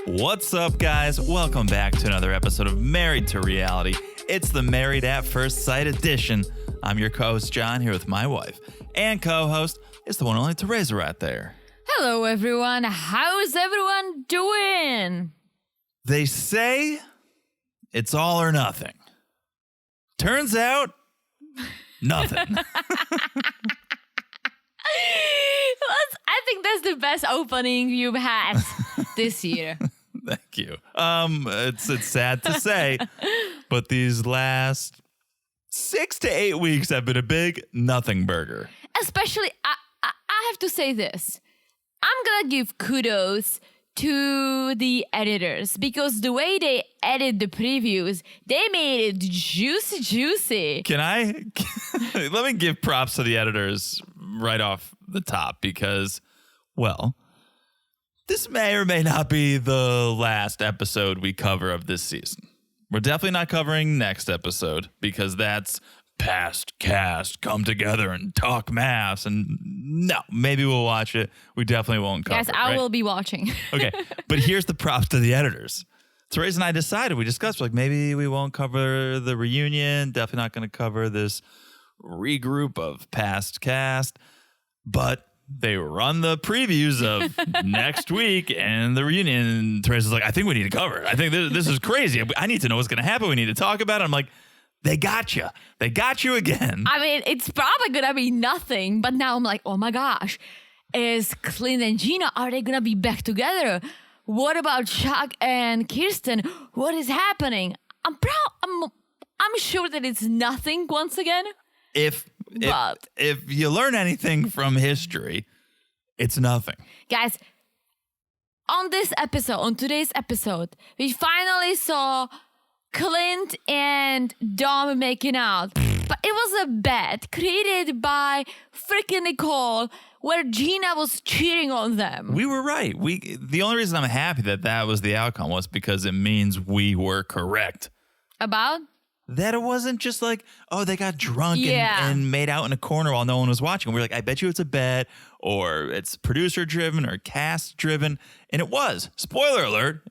What's up, guys? Welcome back to another episode of Married to Reality. It's the Married at First Sight edition. I'm your co-host, John, here with my wife. And co-host is the one and only Teresa right there. Hello, everyone. How's everyone doing? They say it's all or nothing. Turns out, nothing. I think that's the best opening you've had this year. Thank you. It's sad to say, but these last 6 to 8 weeks have been a big nothing burger. Especially, I have to say this. I'm going to give kudos to the editors because the way they edit the previews, they made it juicy. Can I? Let me give props to the editors right off the top because, well, this may or may not be the last episode we cover of this season. We're definitely not covering next episode because that's past cast come together and talk maths. And no, maybe we'll watch it. We definitely won't cover it. Yes, I will be watching. Okay, but here's the props to the editors. Teresa and I decided, we discussed, like, maybe we won't cover the reunion. Definitely not going to cover this regroup of past cast. But they run the previews of next week and the reunion. And Teresa's like, I think we need to cover it. I think this is crazy. I need to know what's going to happen. We need to talk about it. I'm like, they got you. They got you again. I mean, it's probably going to be nothing. But now I'm like, oh my gosh. Is Clint and Gina, are they going to be back together? What about Chuck and Kirsten? What is happening? I'm sure that it's nothing once again. If you learn anything from history, it's nothing. Guys, on today's episode, we finally saw Clint and Dom making out. But it was a bet created by freaking Nicole where Gina was cheating on them. We were right. The only reason I'm happy that was the outcome was because it means we were correct. About? That it wasn't just like, oh, they got drunk and made out in a corner while no one was watching. We were like, I bet you it's a bet, or it's producer-driven or cast-driven. And it was. Spoiler alert,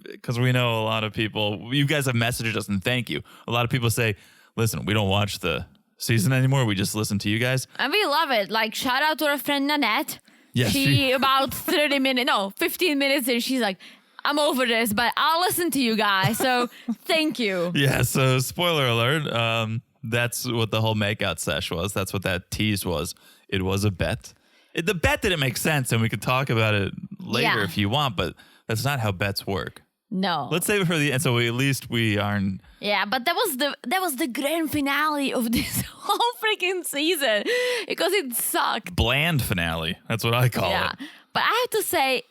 because we know a lot of people, you guys have messaged us and thank you. A lot of people say, listen, we don't watch the season anymore. We just listen to you guys. And we love it. Like, shout out to our friend Nanette. Yes, she about 15 minutes in, she's like, I'm over this, but I'll listen to you guys. So thank you. Yeah. So spoiler alert. That's what the whole makeout sesh was. That's what that tease was. It was a bet. The bet didn't make sense, and we could talk about it later if you want, but that's not how bets work. No. Let's save it for the end. So at least we aren't. Yeah, but that was the grand finale of this whole freaking season because it sucked. Bland finale. That's what I call it. Yeah. But I have to say,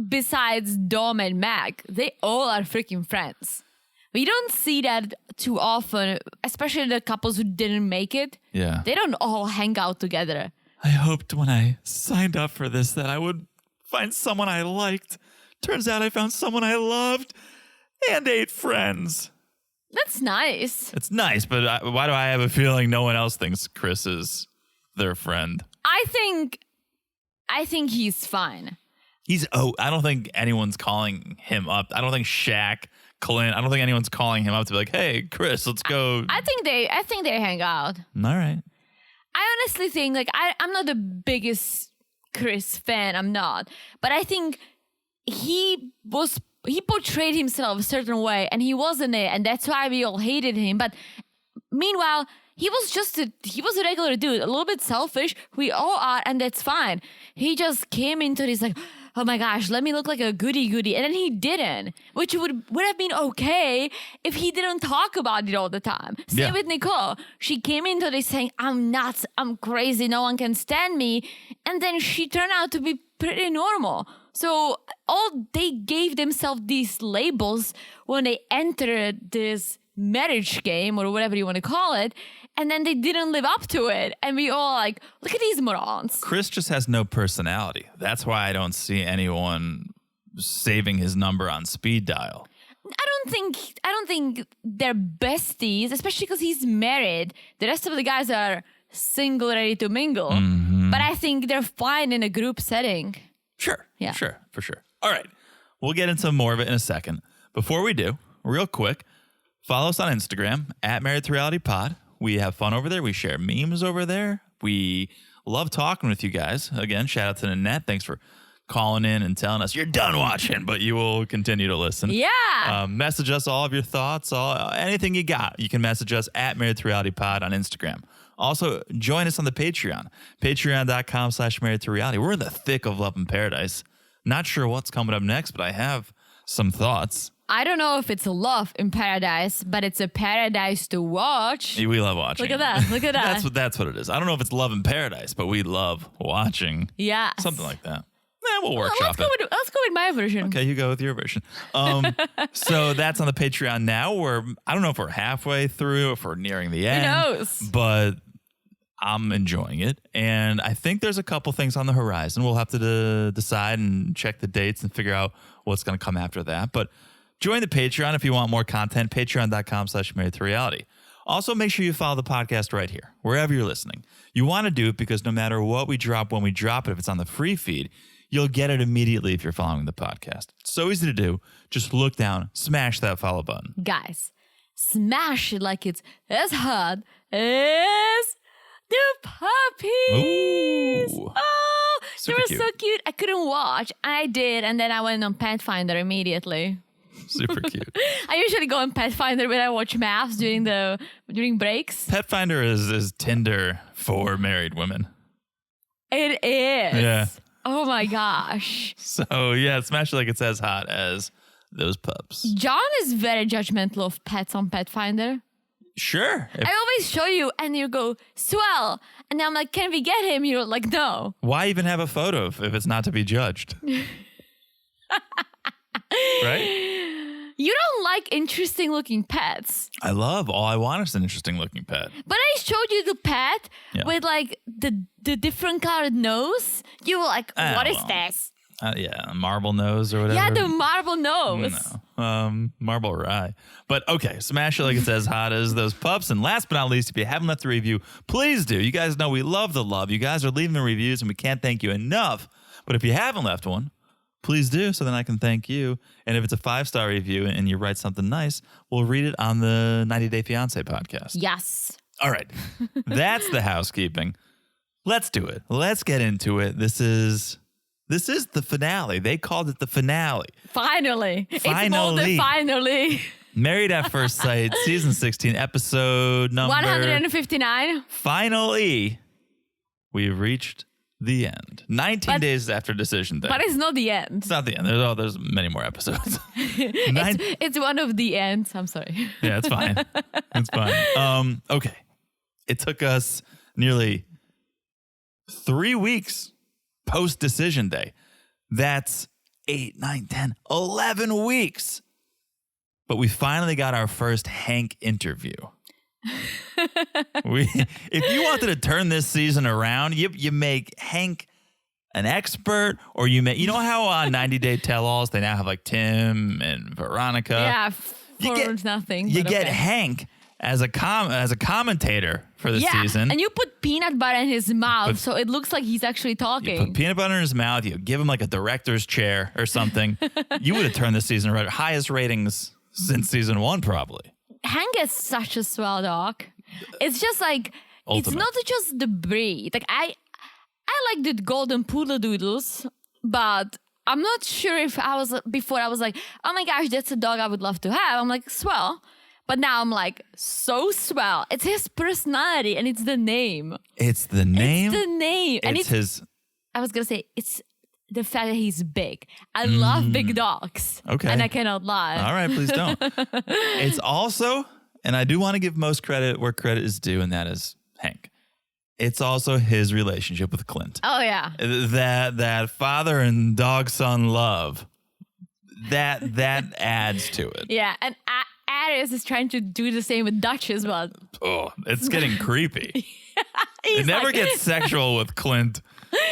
besides Dom and Mac, they all are freaking friends. We don't see that too often, especially the couples who didn't make it. Yeah. They don't all hang out together. I hoped when I signed up for this that I would find someone I liked. Turns out I found someone I loved and 8 friends. That's nice. It's nice, but why do I have a feeling no one else thinks Chris is their friend? I think he's fine. I don't think anyone's calling him up. I don't think Shaq, Clint, I don't think anyone's calling him up to be like, hey, Chris, let's go. I think they hang out. All right. I honestly think, like, I'm not the biggest Chris fan. I'm not. But I think he portrayed himself a certain way and he wasn't it. And that's why we all hated him. But meanwhile, he was a regular dude, a little bit selfish. We all are, and that's fine. He just came into this like, oh my gosh, let me look like a goody. And then he didn't, which would have been okay if he didn't talk about it all the time. Same with Nicole. She came into this saying, I'm nuts, I'm crazy, no one can stand me. And then she turned out to be pretty normal. So they gave themselves these labels when they entered this marriage game or whatever you want to call it, and then they didn't live up to it, and we all like, look at these morons. Chris just has no personality. That's why I don't see anyone saving his number on speed dial. I don't think they're besties, especially because he's married. The rest of the guys are single, ready to mingle. But I think they're fine in a group setting. Sure. Yeah. Sure. For sure. All right. We'll get into more of it in a second. Before we do, real quick, follow us on Instagram at Married to Reality Pod. We have fun over there. We share memes over there. We love talking with you guys. Again, shout out to Nanette. Thanks for calling in and telling us you're done watching, but you will continue to listen. Yeah. Message us all of your thoughts, anything you got. You can message us at Married to Reality Pod on Instagram. Also, join us on the Patreon, patreon.com/Married to Reality. We're in the thick of Love in Paradise. Not sure what's coming up next, but I have some thoughts. I don't know if it's a love in paradise, but it's a paradise to watch. We love watching. Look at that. Look at that. That's what it is. I don't know if it's Love in Paradise, but we love watching. Yeah. Something like that. We'll workshop it. Let's go with my version. Okay, you go with your version. So that's on the Patreon now. I don't know if we're halfway through, if we're nearing the end. Who knows? But I'm enjoying it. And I think there's a couple things on the horizon. We'll have to decide and check the dates and figure out what's going to come after that. But join the Patreon if you want more content, patreon.com/Married to Reality. Also, make sure you follow the podcast right here, wherever you're listening. You want to do it because no matter what we drop, when we drop it, if it's on the free feed, you'll get it immediately if you're following the podcast. It's so easy to do. Just look down, smash that follow button. Guys, smash it like it's as hot as the puppies. Ooh. Oh, they Super were cute. so cute. I couldn't watch. I did, and then I went on Pathfinder immediately. Super cute. I usually go on Pathfinder when I watch maps during breaks. Pet Finder is Tinder for married women. It is. Yeah. Oh my gosh. So yeah, smash it like it's as hot as those pups. John is very judgmental of pets on Pathfinder. Sure. I always show you and you go, swell. And I'm like, can we get him? You're like, no. Why even have a photo if it's not to be judged? Right? You don't like interesting looking pets. I love all I want is an interesting looking pet. But I showed you the pet Yeah. with like the different colored nose. You were like, what is well. this? Yeah, marble nose or whatever. Yeah, the marble nose. No. Marble rye. But okay, smash it like it's as hot as those pups. And last but not least, if you haven't left a review, please do. You guys know we love the love. You guys are leaving the reviews and we can't thank you enough. But if you haven't left one, please do so then I can thank you. And if it's a 5-star review and you write something nice, we'll read it on the 90 Day Fiancé podcast. Yes. All right. That's the housekeeping. Let's do it. Let's get into it. This is the finale. They called it the finale. Finally. It's more than finally. Married at First Sight, season 16, episode number 159. Finally, we've reached the end. 19 days after decision day. But it's not the end. It's not the end. There's many more episodes. It's one of the ends. I'm sorry. Yeah, it's fine. It's fine. Okay. It took us nearly 3 weeks post decision day. That's 8, 9, 10, 11 weeks. But we finally got our first Hank interview. If you wanted to turn this season around, you make Hank an expert, or you know how on 90 Day Tell-Alls they now have like Tim and Veronica. Yeah, nothing. You but get okay. Hank as a commentator for the season. And you put peanut butter in his mouth, so it looks like he's actually talking. You put peanut butter in his mouth. You give him like a director's chair or something. You would have turned this season around. Highest ratings since season 1, probably. Hank is such a swell dog. It's just like Ultimate. It's not just the breed. Like I like the golden poodle doodles, but I'm not sure if I was like, oh my gosh, that's a dog I would love to have. I'm like, swell. But now I'm like, so swell. It's his personality and it's the name. It's the name. It's the name. And It's his. I was going to say, it's the fact that he's big. I love big dogs. Okay. And I cannot lie. All right, please don't. It's also, and I do want to give most credit where credit is due, and that is Hank. It's also his relationship with Clint. Oh, yeah. That father and dog son love, that adds to it. Yeah, and Aris is trying to do the same with Dutch as well. Oh, it's getting creepy. It never gets sexual with Clint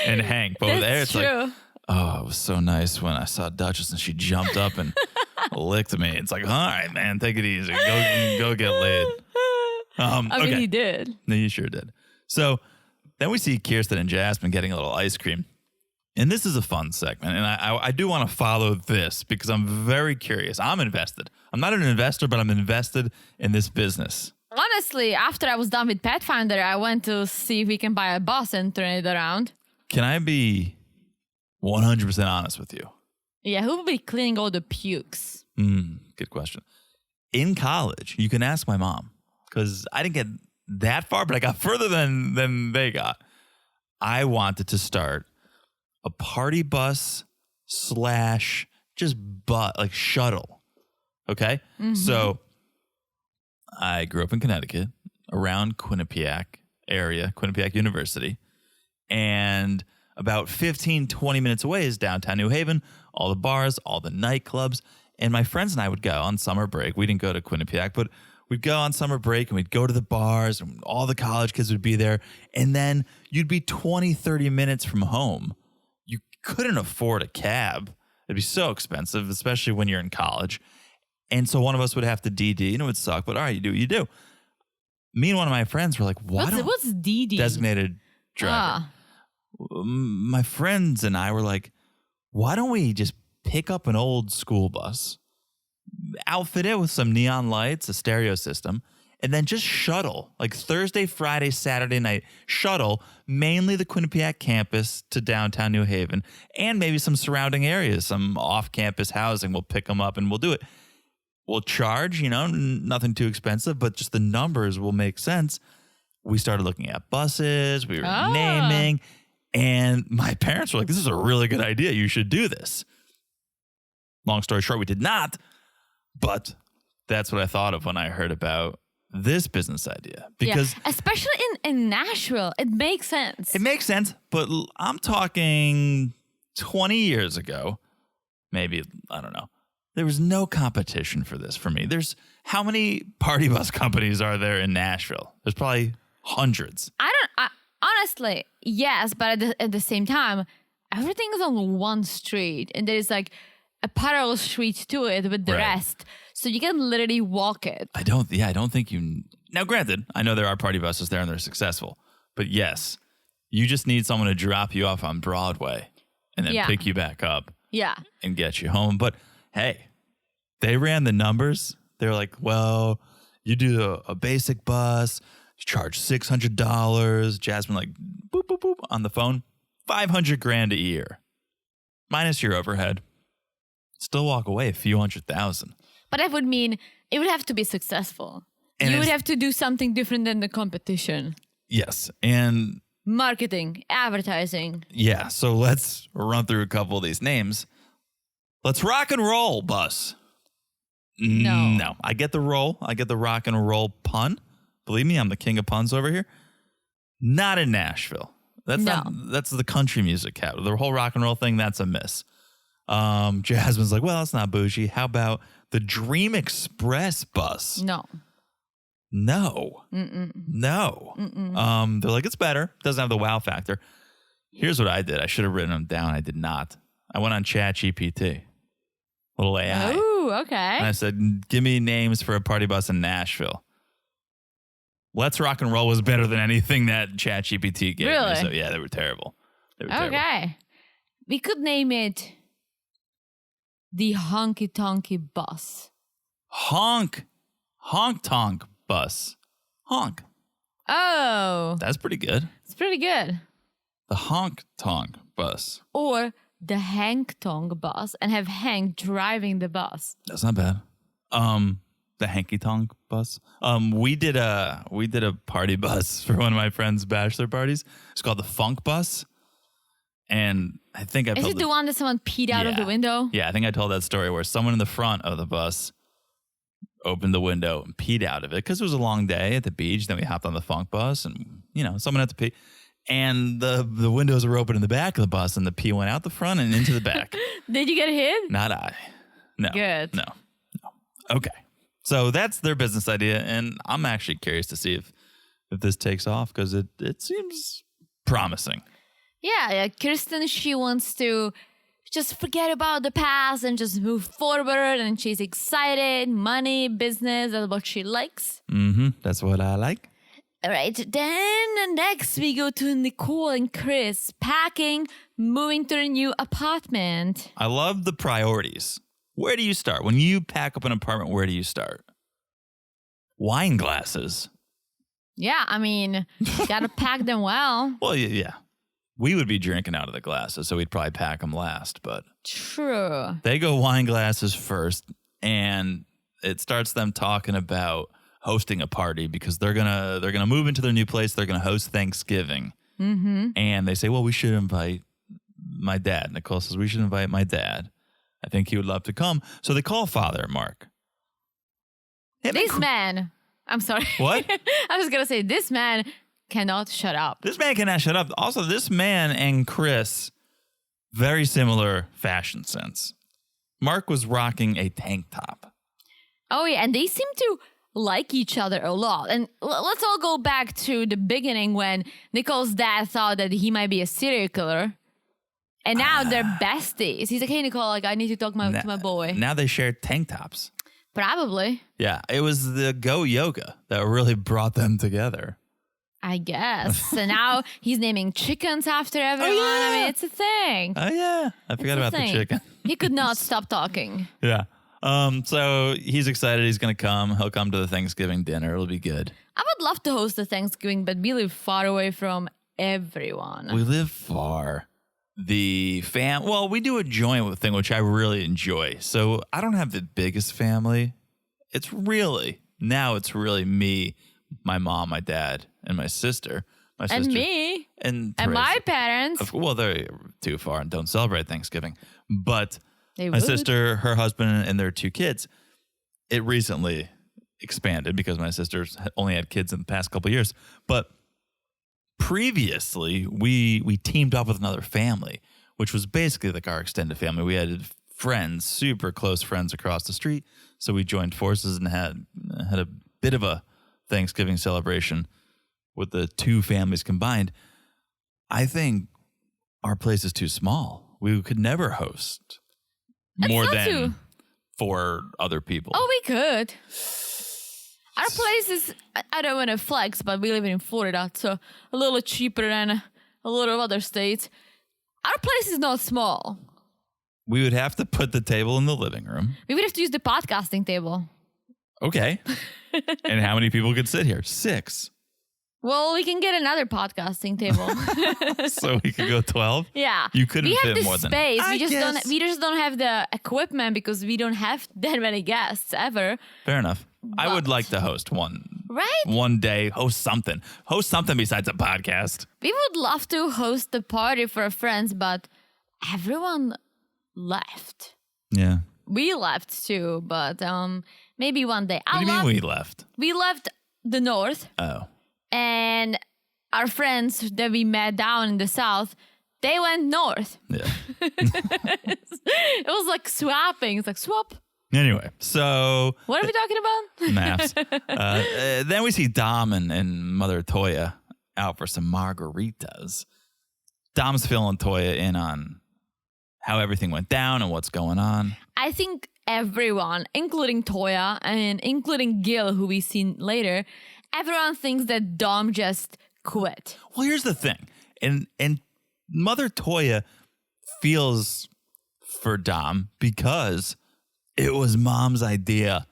and Hank, but with Aris, it's true. like, oh, it was so nice when I saw Duchess and she jumped up and licked me. It's like, all right, man, take it easy. Go get laid. I mean, Okay. he did. No, you sure did. So then we see Kirsten and Jasmine getting a little ice cream. And this is a fun segment. And I do want to follow this because I'm very curious. I'm invested. I'm not an investor, but I'm invested in this business. Honestly, after I was done with Pathfinder, I went to see if we can buy a bus and turn it around. Can I be 100% honest with you? Yeah, who will be cleaning all the pukes? Good question. In college, you can ask my mom because I didn't get that far, but I got further than they got. I wanted to start a party bus / just like shuttle. Okay? Mm-hmm. So I grew up in Connecticut around Quinnipiac area, Quinnipiac University. And about 15, 20 minutes away is downtown New Haven, all the bars, all the nightclubs. And my friends and I would go on summer break. We didn't go to Quinnipiac, but we'd go on summer break and we'd go to the bars and all the college kids would be there. And then you'd be 20, 30 minutes from home. You couldn't afford a cab. It'd be so expensive, especially when you're in college. And so one of us would have to DD and it would suck, but all right, you do what you do. Me and one of my friends were like, what's DD? Designated driver. My friends and I were like, why don't we just pick up an old school bus, outfit it with some neon lights, a stereo system, and then just shuttle, like Thursday, Friday, Saturday night, shuttle mainly the Quinnipiac campus to downtown New Haven and maybe some surrounding areas, some off-campus housing. We'll pick them up and we'll do it. We'll charge, nothing too expensive, but just the numbers will make sense. We started looking at buses. We were naming. And my parents were like, this is a really good idea. You should do this. Long story short, we did not. But that's what I thought of when I heard about this business idea. Because especially in Nashville, it makes sense. It makes sense. But I'm talking 20 years ago, maybe, I don't know. There was no competition for this for me. How many party bus companies are there in Nashville? There's probably hundreds. Honestly, yes, but at the same time, everything is on one street, and there is like a parallel street to it with the rest, so you can literally walk it. I don't think you. Now, granted, I know there are party buses there and they're successful, but yes, you just need someone to drop you off on Broadway and then pick you back up, and get you home. But hey, they ran the numbers. They're like, well, you do a basic bus. You charge $600. Jasmine like boop, boop, boop on the phone. $500,000 a year. Minus your overhead. Still walk away a few $100,000. But that would mean it would have to be successful. And you would have to do something different than the competition. Yes. And marketing, advertising. Yeah. So let's run through a couple of these names. Let's rock and roll bus. No. I get the roll. I get the rock and roll pun. Believe me, I'm the king of puns over here. Not in Nashville. That's the country music capital. The whole rock and roll thing, that's a miss. Jasmine's like, well, it's not bougie. How about the Dream Express bus? No. Mm-mm. No. Mm-mm. They're like, it's better. Doesn't have the wow factor. Here's what I did. I should have written them down. I did not. I went on ChatGPT. Little AI. Ooh, okay. And I said, give me names for a party bus in Nashville. Let's Rock and Roll was better than anything that ChatGPT gave me. So yeah, they were terrible. Okay. We could name it the Honky Tonky Bus. Honk Tonk Bus. Honk. Oh. That's pretty good. It's pretty good. The Honk Tonk Bus. Or the Hank Tonk Bus and have Hank driving the bus. That's not bad. The Hanky Tonk Bus. We did a party bus for one of my friends' bachelor parties. It's called the Funk Bus. And I think Is it the one that someone peed out of the window? Yeah, I think I told that story where someone in the front of the bus opened the window and peed out of it because it was a long day at the beach. Then we hopped on the Funk Bus and, someone had to pee. And the windows were open in the back of the bus and the pee went out the front and into the back. Did you get hit? Not I. No. Good. No. Okay. So that's their business idea. And I'm actually curious to see if this takes off because it seems promising. Yeah. Kirsten, she wants to just forget about the past and just move forward. And she's excited. Money, business, that's what she likes. That's what I like. All right. Then next we go to Nicole and Chris packing, moving to their new apartment. I love the priorities. Where do you start? When you pack up an apartment, where do you start? Wine glasses. Yeah, I mean, gotta pack them well. Well, yeah. We would be drinking out of the glasses, so we'd probably pack them last. But true. They go wine glasses first, and it starts them talking about hosting a party because they're gonna move into their new place. They're gonna host Thanksgiving, and they say, "Well, we should invite my dad." Nicole says, "We should invite my dad. I think he would love to come." So they call Father Mark. This man. I'm sorry. What? I was gonna say this man cannot shut up. This man cannot shut up. Also, this man and Chris, very similar fashion sense. Mark was rocking a tank top. Oh yeah, and they seem to like each other a lot. And let's all go back to the beginning when Nicole's dad thought that he might be a serial killer. And now they're besties. He's like, "Hey, Nicole, like I need to talk to my boy." Now they share tank tops. Probably. Yeah, it was the Go Yoga that really brought them together. I guess. So now he's naming chickens after everyone. Oh, yeah. I mean, it's a thing. Oh, yeah. I forgot about the chicken. He could not stop talking. Yeah. So he's excited. He's going to come. He'll come to the Thanksgiving dinner. It'll be good. I would love to host a Thanksgiving, but we live far away from everyone. We live far. Well, we do a joint thing, which I really enjoy. So I don't have the biggest family. It's really me, my mom, my dad, and my sister. And me. And my parents. Well, they're too far and don't celebrate Thanksgiving. But They my would. sister, her husband, and their 2 kids, it recently expanded because my sister's only had kids in the past couple of years. But previously, we teamed up with another family, which was basically like our extended family. We had friends, super close friends across the street. So we joined forces and had a bit of a Thanksgiving celebration with the 2 families combined. I think our place is too small. We could never host more than 4 other people. Oh, we could. Our place is, I don't want to flex, but we live in Florida, so a little cheaper than a lot of other states. Our place is not small. We would have to put the table in the living room. We would have to use the podcasting table. Okay. And how many people could sit here? 6. Well, we can get another podcasting table. So we could go 12? Yeah. You couldn't fit fit more than space. I We just guess. don't have the equipment because we don't have that many guests ever. Fair enough. I would But- like to host one. Right? One day, host something. Host something besides a podcast. We would love to host a party for our friends, but everyone left. Yeah. We left too, but maybe one day. What do you mean we left? We left the north, Oh. and our friends that we met down in the south, they went north. Yeah. It was like swapping. It's like swap. Anyway, so What are we talking about? maps. Then we see Dom and Mother Toya out for some margaritas. Dom's filling Toya in on how everything went down and what's going on. I think everyone, including Toya and including Gil, who we see later, everyone thinks that Dom just quit. Well, here's the thing. And Mother Toya feels for Dom because it was Mom's idea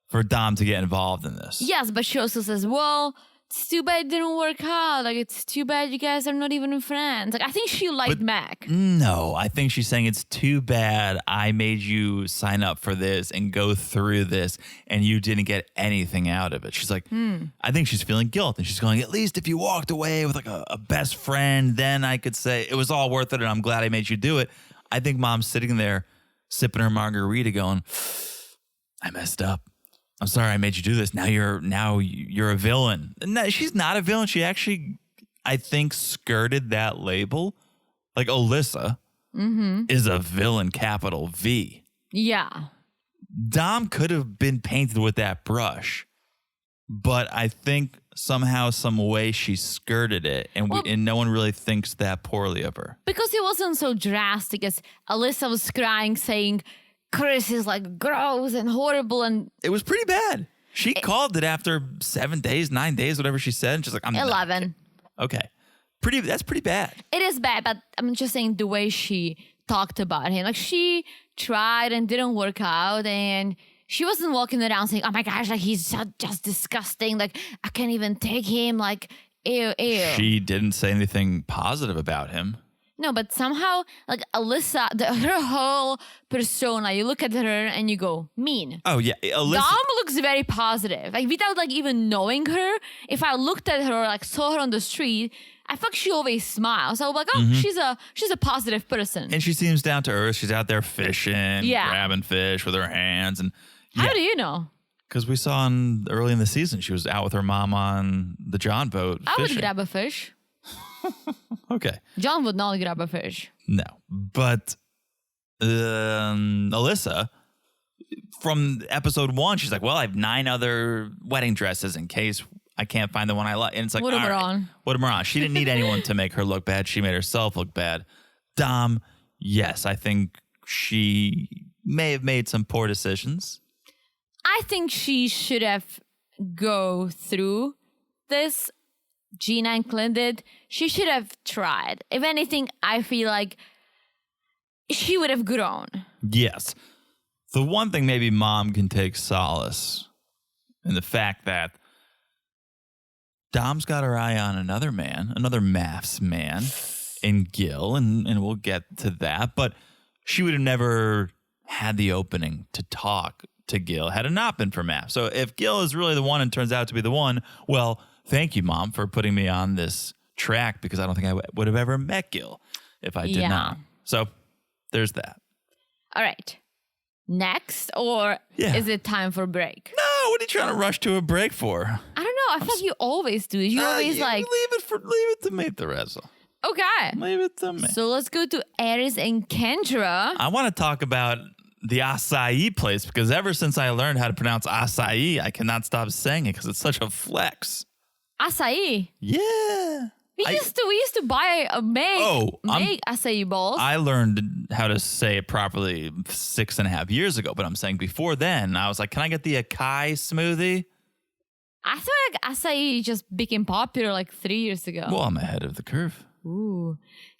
for Dom to get involved in this. Yes, but she also says, well, it's too bad it didn't work out. Like, it's too bad you guys are not even friends. Like, I think she liked Mac. No, I think she's saying it's too bad I made you sign up for this and go through this and you didn't get anything out of it. She's like, I think she's feeling guilt. And she's going, at least if you walked away with like a best friend, then I could say it was all worth it and I'm glad I made you do it. I think Mom's sitting there sipping her margarita going, I messed up. I'm sorry I made you do this. Now you're a villain. No, she's not a villain. She actually, I think, skirted that label. Like Alyssa is a villain, capital V. Yeah. Dom could have been painted with that brush, but I think somehow, some way she skirted it, and no one really thinks that poorly of her. Because it wasn't so drastic as Alyssa was crying, saying Chris is like gross and horrible, and it was pretty bad. She called it after 7 days, 9 days, whatever she said, and she's like, I'm 11. Okay. That's pretty bad. It is bad, but I'm just saying the way she talked about him. Like, she tried and didn't work out, and she wasn't walking around saying, oh my gosh, like, he's just disgusting. Like, I can't even take him. Like, ew. She didn't say anything positive about him. No, but somehow, like, Alyssa, her whole persona, you look at her and you go, mean. Oh, yeah. Alyssa. Dom looks very positive. Like, without, like, even knowing her, if I looked at her, like, saw her on the street, I feel like she always smiles. So I'm like, oh, she's a positive person. And she seems down to earth. She's out there fishing, grabbing fish with her hands. And how do you know? Because we saw early in the season, she was out with her mom on the John boat fishing. I would grab a fish. Okay. John would not grab a fish. No. But Alyssa, from episode 1, she's like, well, I have 9 other wedding dresses in case I can't find the one I like. And it's like, what am I on? What am I on? She didn't need anyone to make her look bad. She made herself look bad. Dom, yes, I think she may have made some poor decisions. I think she should have go through this. Gina and Clint did. She should have tried. If anything, I feel like she would have grown. Yes. The one thing maybe mom can take solace in the fact that Dom's got her eye on another man, another MAFS man in Gil, and we'll get to that. But she would have never had the opening to talk to Gil had it not been for MAFS. So if Gil is really the one and turns out to be the one, well, thank you, Mom, for putting me on this track, because I don't think I would have ever met Gil if I did not. So there's that. All right. Next, or is it time for a break? No, what are you trying to rush to a break for? I don't know. I feel like you always do. You always like... Leave it to me, Teresa. Okay. Leave it to me. So let's go to Aries and Kendra. I want to talk about the acai place, because ever since I learned how to pronounce acai, I cannot stop saying it because it's such a flex. Acai? Yeah. We used to buy make acai balls. I learned how to say it properly 6.5 years ago, but I'm saying before then, I was like, can I get the acai smoothie? I feel like acai just became popular like 3 years ago. Well, I'm ahead of the curve. Ooh.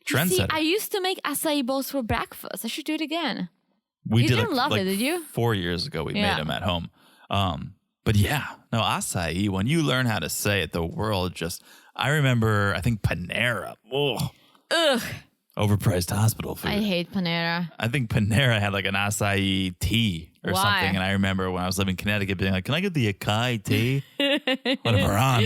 Trendsetter. I used to make acai balls for breakfast. I should do it again. You didn't love it, did you? 4 years ago, we made them at home. But yeah, no, acai, when you learn how to say it, the world just... I remember, I think Panera. Ugh. Overpriced hospital food. I hate Panera. I think Panera had like an acai tea or something. And I remember when I was living in Connecticut being like, can I get the acai tea? What am I on?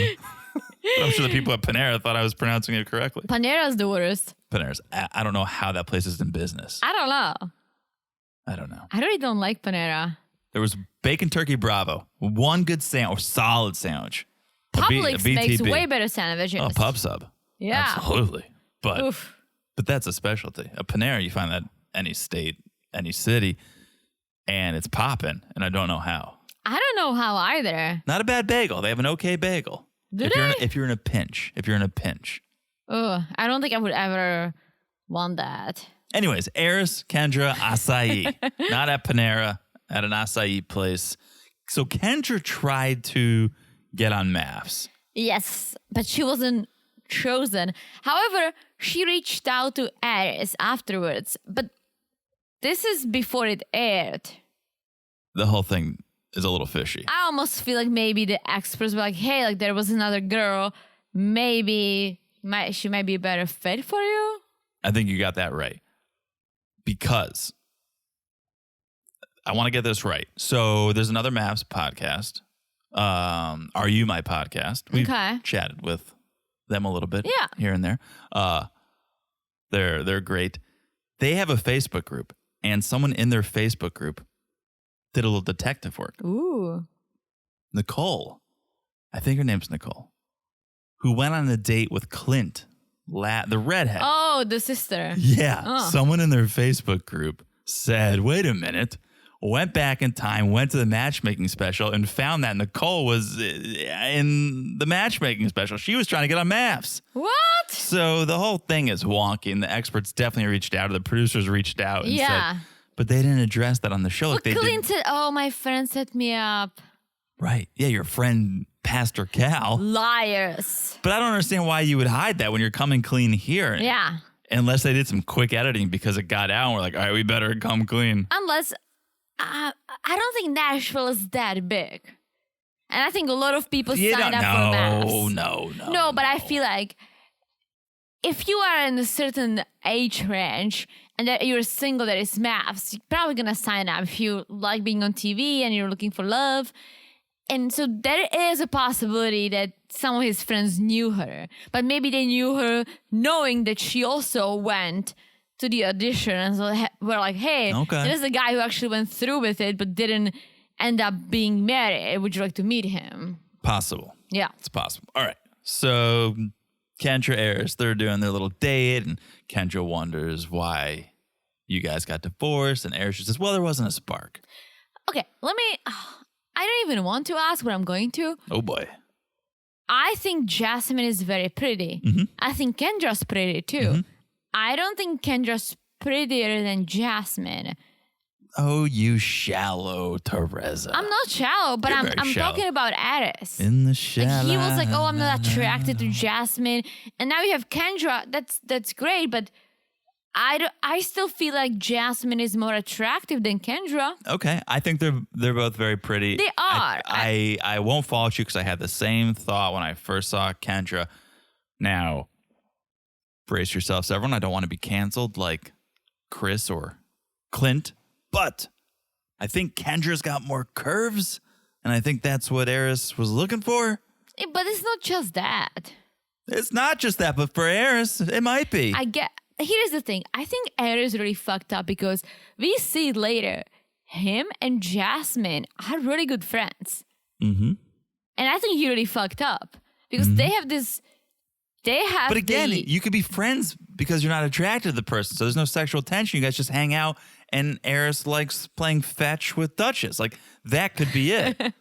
I'm sure the people at Panera thought I was pronouncing it correctly. Panera's the worst. Panera's. I don't know how that place is in business. I don't know. I really don't like Panera. There was Bacon Turkey Bravo. One good sandwich, solid sandwich. Publix makes way better sandwiches. Oh, Pub Sub. Yeah. Absolutely. But that's a specialty. A Panera, you find that any state, any city, and it's popping, and I don't know how. I don't know how either. Not a bad bagel. They have an okay bagel. If you're in a pinch. Oh, I don't think I would ever want that. Anyways, Aris, Kendra, acai. Not at Panera, at an acai place. So Kendra tried to get on MAFS. Yes, but she wasn't chosen. However, she reached out to Aris afterwards. But this is before it aired. The whole thing is a little fishy. I almost feel like maybe the experts were like, hey, like there was another girl. Maybe she might be a better fit for you. I think you got that right. Because I want to get this right. So there's another MAFS podcast. Are You My Podcast? We've chatted with them a little bit here and there. They're great. They have a Facebook group, and someone in their Facebook group did a little detective work. Ooh. Nicole, I think her name's Nicole, who went on a date with Clint, the redhead. Oh, the sister. Yeah. Oh. Someone in their Facebook group said, wait a minute, went back in time, went to the matchmaking special, and found that Nicole was in the matchmaking special. She was trying to get on MAFS. What? So the whole thing is wonky, and the experts definitely reached out, or the producers reached out and said, but they didn't address that on the show. But Clint said, oh, my friend set me up. Right. Yeah, your friend, Pastor Cal. Liars. But I don't understand why you would hide that when you're coming clean here. Yeah. Unless they did some quick editing because it got out and we're like, all right, we better come clean. Unless, I don't think Nashville is that big. And I think a lot of people sign up for MAFS. No, but I feel like if you are in a certain age range and that you're single that is MAFS, you're probably going to sign up if you like being on TV and you're looking for love. And so there is a possibility that some of his friends knew her, but maybe they knew her knowing that she also went to the audition. And so we're like, hey, there's a guy who actually went through with it, but didn't end up being married. Would you like to meet him? Possible. Yeah. It's possible. All right. So Kendra, Eris, they're doing their little date, and Kendra wonders why you guys got divorced, and Eris says, well, there wasn't a spark. Okay, I don't even want to ask, but I'm going to. Oh, boy. I think Jasmine is very pretty. Mm-hmm. I think Kendra's pretty, too. Mm-hmm. I don't think Kendra's prettier than Jasmine. Oh, you shallow Teresa. I'm not shallow, but I'm talking about Eris. In the shallow. Like he was like, oh, I'm not attracted to Jasmine. And now you have Kendra. That's great, but I still feel like Jasmine is more attractive than Kendra. Okay. I think they're both very pretty. They are. I won't fault you because I had the same thought when I first saw Kendra. Now, brace yourselves, everyone. I don't want to be canceled like Chris or Clint, but I think Kendra's got more curves, and I think that's what Eris was looking for. But it's not just that. It's not just that, but for Eris, it might be. Here's the thing. I think Eris really fucked up because we see later him and Jasmine are really good friends. Mm-hmm. And I think he really fucked up because they have this. But again, you could be friends because you're not attracted to the person. So there's no sexual tension. You guys just hang out, and Eris likes playing fetch with Duchess. Like, that could be it.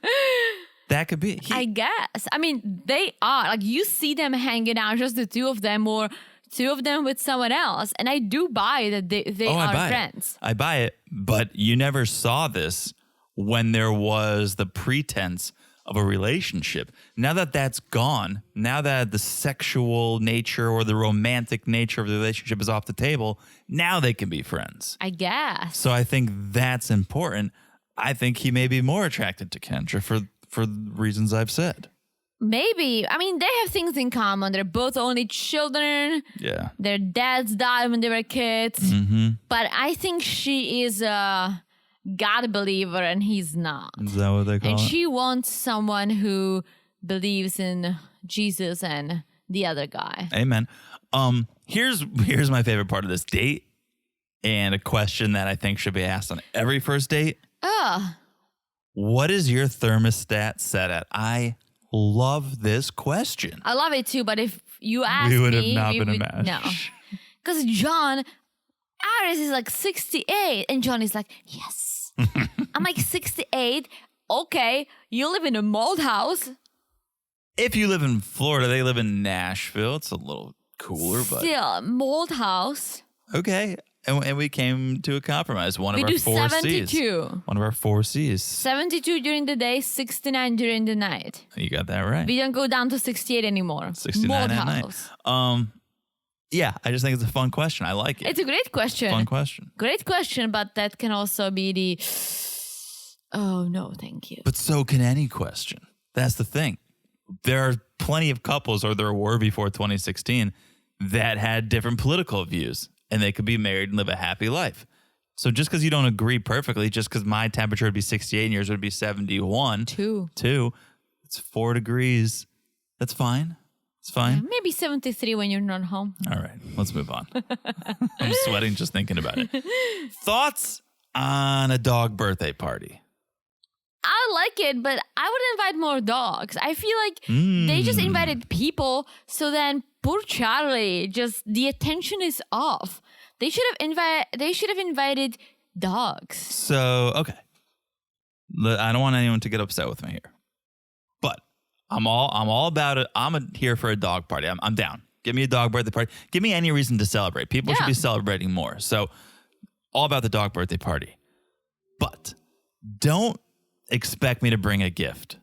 That could be. I guess. I mean, they are. Like, you see them hanging out, just the two of them, or two of them with someone else. And I do buy that they are friends. I buy it. But you never saw this when there was the pretense of a relationship. Now that that's gone, now that the sexual nature or the romantic nature of the relationship is off the table, now they can be friends. I guess. So I think that's important. I think he may be more attracted to Kendra for reasons I've said. Maybe. I mean, they have things in common. They're both only children. Yeah. Their dads died when they were kids. Mm-hmm. But I think she is a God believer and he's not. Is that what they call it? And she wants someone who believes in Jesus and the other guy. Amen. Here's my favorite part of this date, and a question that I think should be asked on every first date. What is your thermostat set at? I love this question. I love it too, but if you ask me, we would have not been a match. No. Because John, Aris is like 68, and John is like, yes. I'm like 68. Okay, you live in a mold house. If you live in Florida, they live in Nashville. It's a little cooler, but still mold house. Okay, and we came to a compromise. One of our 4 72. C's. One of our 4 C's. 72 during the day, 69 during the night. You got that right. We don't go down to 68 anymore. 69 mold at house. Night. Yeah, I just think it's a fun question. I like it. It's a great question. Fun question. Great question, but that can also be the, oh, no, thank you. But so can any question. That's the thing. There are plenty of couples, or there were before 2016, that had different political views, and they could be married and live a happy life. So just because you don't agree perfectly, just because my temperature would be 68 and yours would be 71. Two. It's 4 degrees. That's fine. It's fine. Yeah, maybe 73 when you're not home. All right, let's move on. I'm sweating just thinking about it. Thoughts on a dog birthday party? I like it, but I would invite more dogs. I feel like they just invited people, so then poor Charlie, just the attention is off. They should have invited dogs. So, okay. I don't want anyone to get upset with me here, but I'm all about it. Here for a dog party. I'm down. Give me a dog birthday party. Give me any reason to celebrate. People should be celebrating more. So all about the dog birthday party. But don't expect me to bring a gift.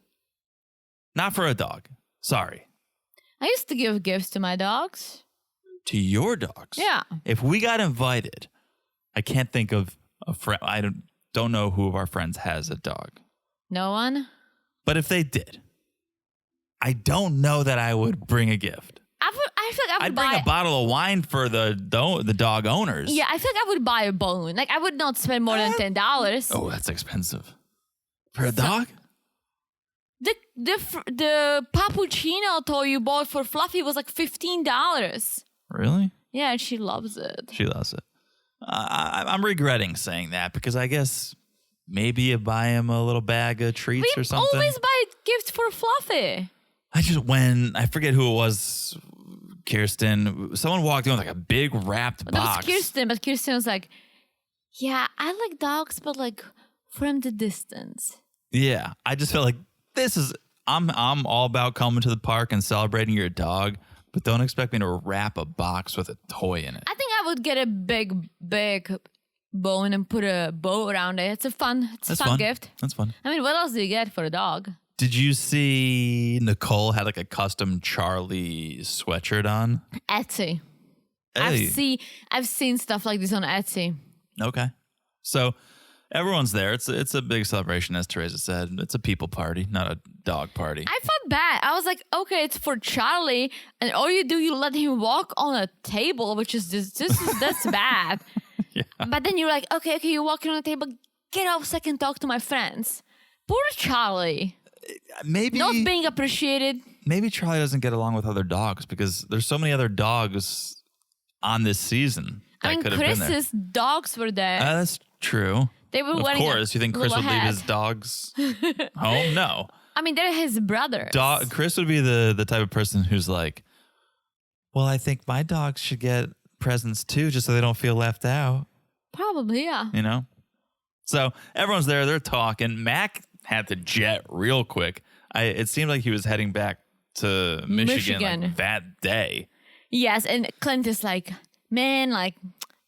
Not for a dog. Sorry. I used to give gifts to my dogs. To your dogs? Yeah. If we got invited, I can't think of a friend. I don't know who of our friends has a dog. No one? But if they did, I don't know that I would bring a gift. I feel like I'd bring a bottle of wine for the dog owners. Yeah, I feel like I would buy a bone. Like, I would not spend more than $10. Oh, that's expensive. For a dog? The Pappuccino toy you bought for Fluffy was like $15. Really? Yeah, and she loves it. She loves it. I'm regretting saying that because I guess maybe you buy him a little bag of treats or something. We always buy gifts for Fluffy. I forget who it was, Kirsten, someone walked in with like a big wrapped box. That was Kirsten, but Kirsten was like, yeah, I like dogs, but like from the distance. Yeah, I just felt like I'm all about coming to the park and celebrating your dog, but don't expect me to wrap a box with a toy in it. I think I would get a big bone and put a bow around it. It's a fun gift. That's fun. I mean, what else do you get for a dog? Did you see Nicole had like a custom Charlie sweatshirt on? Etsy. Hey. I've seen stuff like this on Etsy. Okay. So everyone's there. It's a big celebration, as Teresa said. It's a people party, not a dog party. I felt bad. I was like, okay, it's for Charlie, and all you let him walk on a table, which is that's bad. Yeah. But then you're like, okay, you're walking on a table. Get off so I can talk to my friends. Poor Charlie. Maybe not being appreciated. Maybe Charlie doesn't get along with other dogs because there's so many other dogs on this season. I mean, Chris's dogs were there. That's true. They were of course. You think Chris would leave his dogs home? No. I mean, they're his brothers. Chris would be the type of person who's like, well, I think my dogs should get presents too, just so they don't feel left out. Probably, yeah. You know? So everyone's there. They're talking. Mac had to jet real quick. It seemed like he was heading back to Michigan. Like that day. Yes, and Clint is like, man, like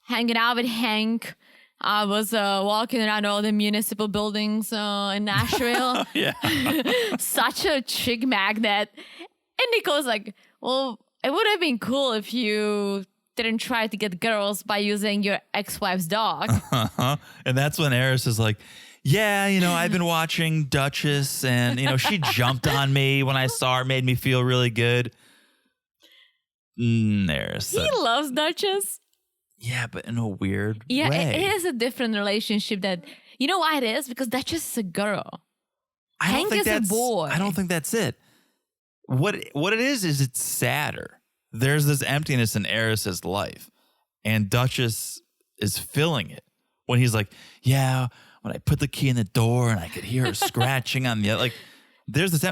hanging out with Hank. I was walking around all the municipal buildings in Nashville. Yeah. Such a chick magnet. And Nicole's like, well, it would have been cool if you didn't try to get girls by using your ex-wife's dog. And that's when Eris is like, yeah, I've been watching Duchess and, she jumped on me when I saw her, made me feel really good. Eris. He loves Duchess. Yeah, but in a weird way. Yeah, it is a different relationship that, you know why it is? Because Duchess is a girl. Hank is a boy. I don't think that's it. What it is it's sadder. There's this emptiness in Eris's life, and Duchess is filling it when he's like, yeah, when I put the key in the door and I could hear her scratching on the like. There's this.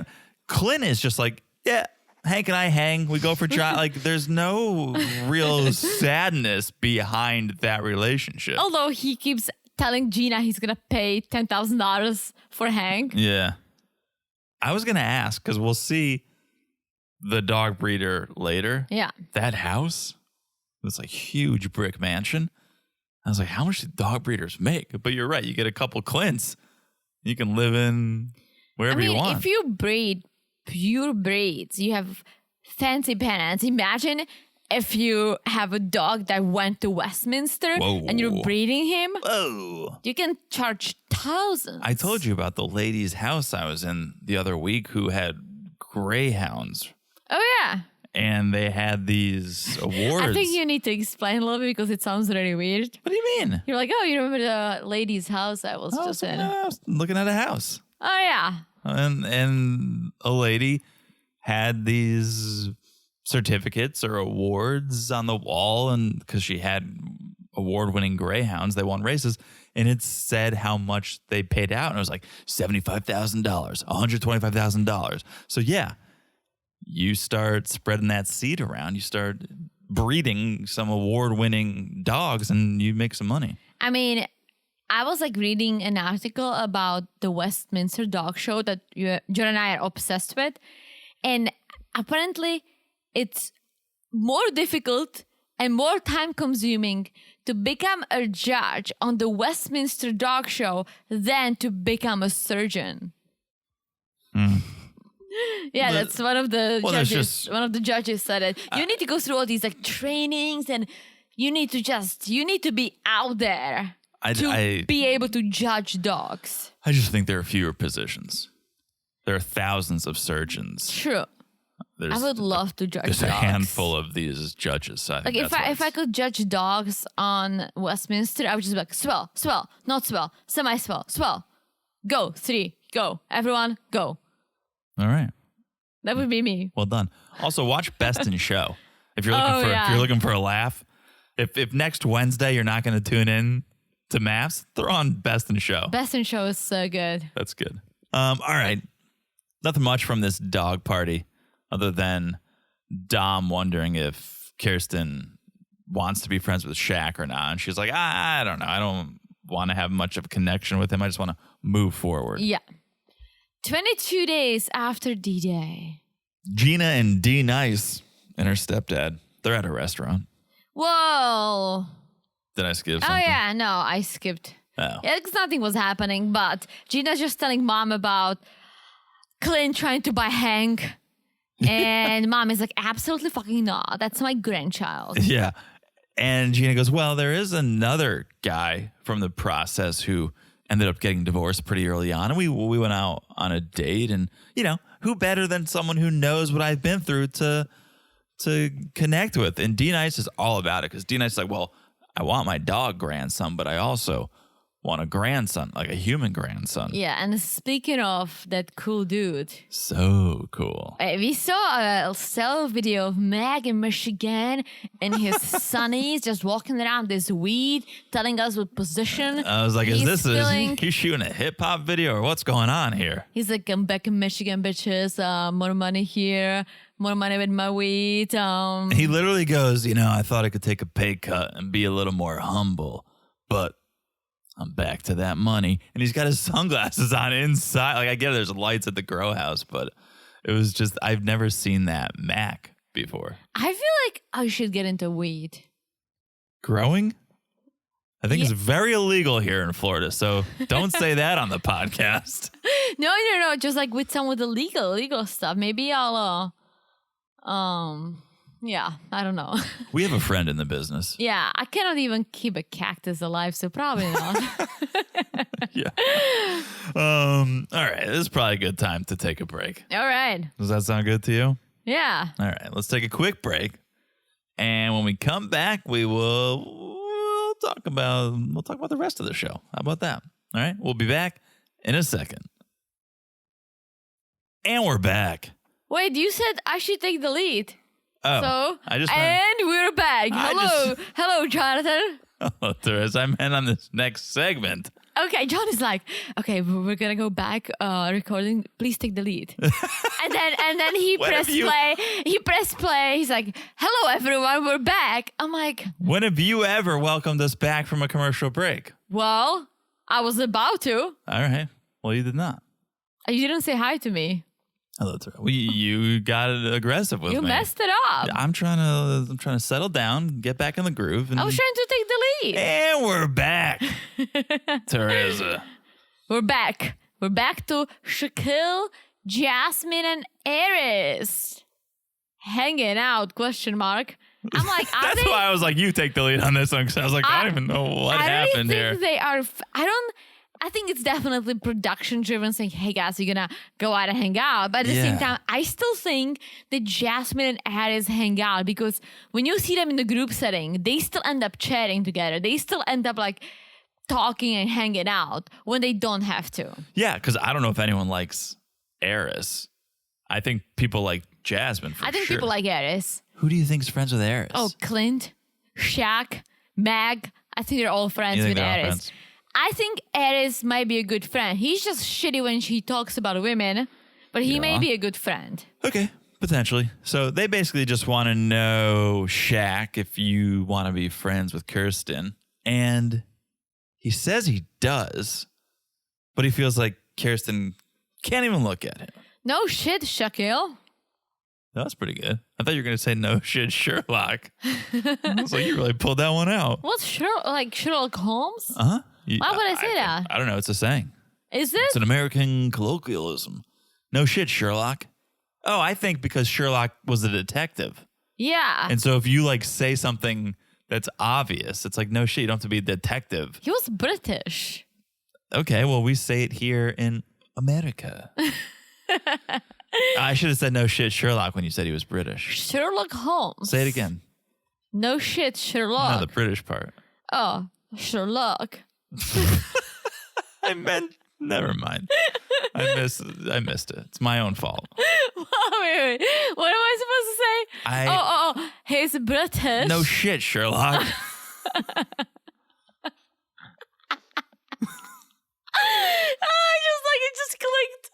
Clint is just like, yeah, Hank and I hang. We go for drive. Like, there's no real sadness behind that relationship. Although he keeps telling Gina he's gonna pay $10,000 for Hank. Yeah, I was gonna ask because we'll see the dog breeder later. Yeah, that house, this like huge brick mansion. I was like, how much do dog breeders make? But you're right. You get a couple Clints, you can live in wherever you want. If you breed pure breeds, you have fancy pants. Imagine if you have a dog that went to Westminster and you're breeding him. Whoa. You can charge thousands. I told you about the lady's house I was in the other week who had greyhounds. Oh, yeah. And they had these awards. I think you need to explain a little bit because it sounds really weird. What do you mean? You're like, oh, you remember the lady's house I was just in? I was looking at a house. Oh, yeah. And a lady had these certificates or awards on the wall, and because she had award-winning greyhounds, they won races, and it said how much they paid out, and it was like $75,000, $125,000. So yeah, you start spreading that seed around, you start breeding some award-winning dogs, and you make some money. I mean, I was like reading an article about the Westminster Dog Show that John and I are obsessed with. And apparently it's more difficult and more time consuming to become a judge on the Westminster Dog Show than to become a surgeon. Yeah, that's one of the judges. One of the judges said it. You need to go through all these like trainings, and you need to be out there to be able to judge dogs. I just think there are fewer positions. There are thousands of surgeons. True. I would love to judge dogs. There's a handful of these judges. So like if I could judge dogs on Westminster, I would just be like, swell, not swell, semi-swell, swell. Go, 3, go. Everyone, go. All right. That would be me. Well done. Also, watch Best in Show. If you're looking for a laugh, if next Wednesday you're not going to tune in to MAFS, throw on Best in Show. Best in Show is so good. That's good. All right. Nothing much from this dog party other than Dom wondering if Kirsten wants to be friends with Shaq or not. And she's like, I don't know. I don't want to have much of a connection with him. I just want to move forward. Yeah. 22 days after D-Day. Gina and D Nice and her stepdad, they're at a restaurant. Whoa. Did I skip something? Oh, yeah. No, I skipped. Oh. Yeah, because nothing was happening, but Gina's just telling Mom about Clint trying to buy Hank. And Mom is like, absolutely fucking not. That's my grandchild. Yeah. And Gina goes, well, there is another guy from the process who ended up getting divorced pretty early on. And we went out on a date. And, you know, who better than someone who knows what I've been through to connect with? And D Nice is all about it because D Nice is like, well, I want my dog grandson, but I also want a grandson, like a human grandson. Yeah, and speaking of that cool dude. So cool. We saw a selfie video of Meg in Michigan and his sonnies just walking around this weed, telling us what position. I was like, is he shooting a hip hop video or what's going on here? He's like, I'm back in Michigan, bitches. More money here. More money with my weed. He literally goes, you know, I thought I could take a pay cut and be a little more humble, but I'm back to that money. And he's got his sunglasses on inside. Like, I get it, there's lights at the grow house, but it was just, I've never seen that Mac before. I feel like I should get into weed. Growing? I think it's very illegal here in Florida, so don't say that on the podcast. No. Just like with some of the legal stuff. Maybe I'll, yeah, I don't know. We have a friend in the business. Yeah, I cannot even keep a cactus alive, so probably not. Yeah. All right, this is probably a good time to take a break. All right. Does that sound good to you? Yeah. All right, let's take a quick break. And when we come back, we'll talk about the rest of the show. How about that? All right, we'll be back in a second. And we're back. Wait, you said I should take the lead. Oh, and we're back. Hello, Jonathan. Hello, Therese. I meant on this next segment. Okay, John is like, okay, we're gonna go back recording. Please take the lead. and then he pressed play. He pressed play. He's like, hello everyone, we're back. I'm like, when have you ever welcomed us back from a commercial break? Well, I was about to. All right. Well, you did not. You didn't say hi to me. Hello, Therese. You got aggressive with me. You messed it up. I'm trying to settle down, get back in the groove. And I was trying to take the lead. And we're back, Teresa. We're back. We're back to Shaquille, Jasmine, and Aries hanging out? ? I'm like, That's why I was like, you take the lead on this one because I was like, I don't even know what happened here. I really think they are. I think it's definitely production driven, saying, hey guys, you're gonna go out and hang out. But at the same time, I still think that Jasmine and Aries hang out because when you see them in the group setting, they still end up chatting together. They still end up like talking and hanging out when they don't have to. Yeah, because I don't know if anyone likes Aries. I think people like Jasmine for sure. I think people like Aries. Who do you think's friends with Aries? Oh, Clint, Shaq, Meg. I think they're all friends with Aries. I think Aries might be a good friend. He's just shitty when she talks about women, but he may be a good friend. Okay, potentially. So they basically just want to know, Shaq, if you want to be friends with Kirsten. And He says he does, but he feels like Kirsten can't even look at him. No shit, Shaquille. That's pretty good. I thought you were going to say no shit, Sherlock. I was like, you really pulled that one out. What's Sherlock Holmes? Uh-huh. Why would I say that? I don't know. It's a saying. Is it? It's an American colloquialism. No shit, Sherlock. Oh, I think because Sherlock was a detective. Yeah. And so if you like say something that's obvious, it's like, no shit, you don't have to be a detective. He was British. Okay, well, we say it here in America. I should have said no shit, Sherlock, when you said he was British. Sherlock Holmes. Say it again. No shit, Sherlock. No, the British part. Oh, Sherlock. I meant, never mind. I missed it. It's my own fault. Wait. What am I supposed to say? Oh. He's British. No shit, Sherlock. It just clicked.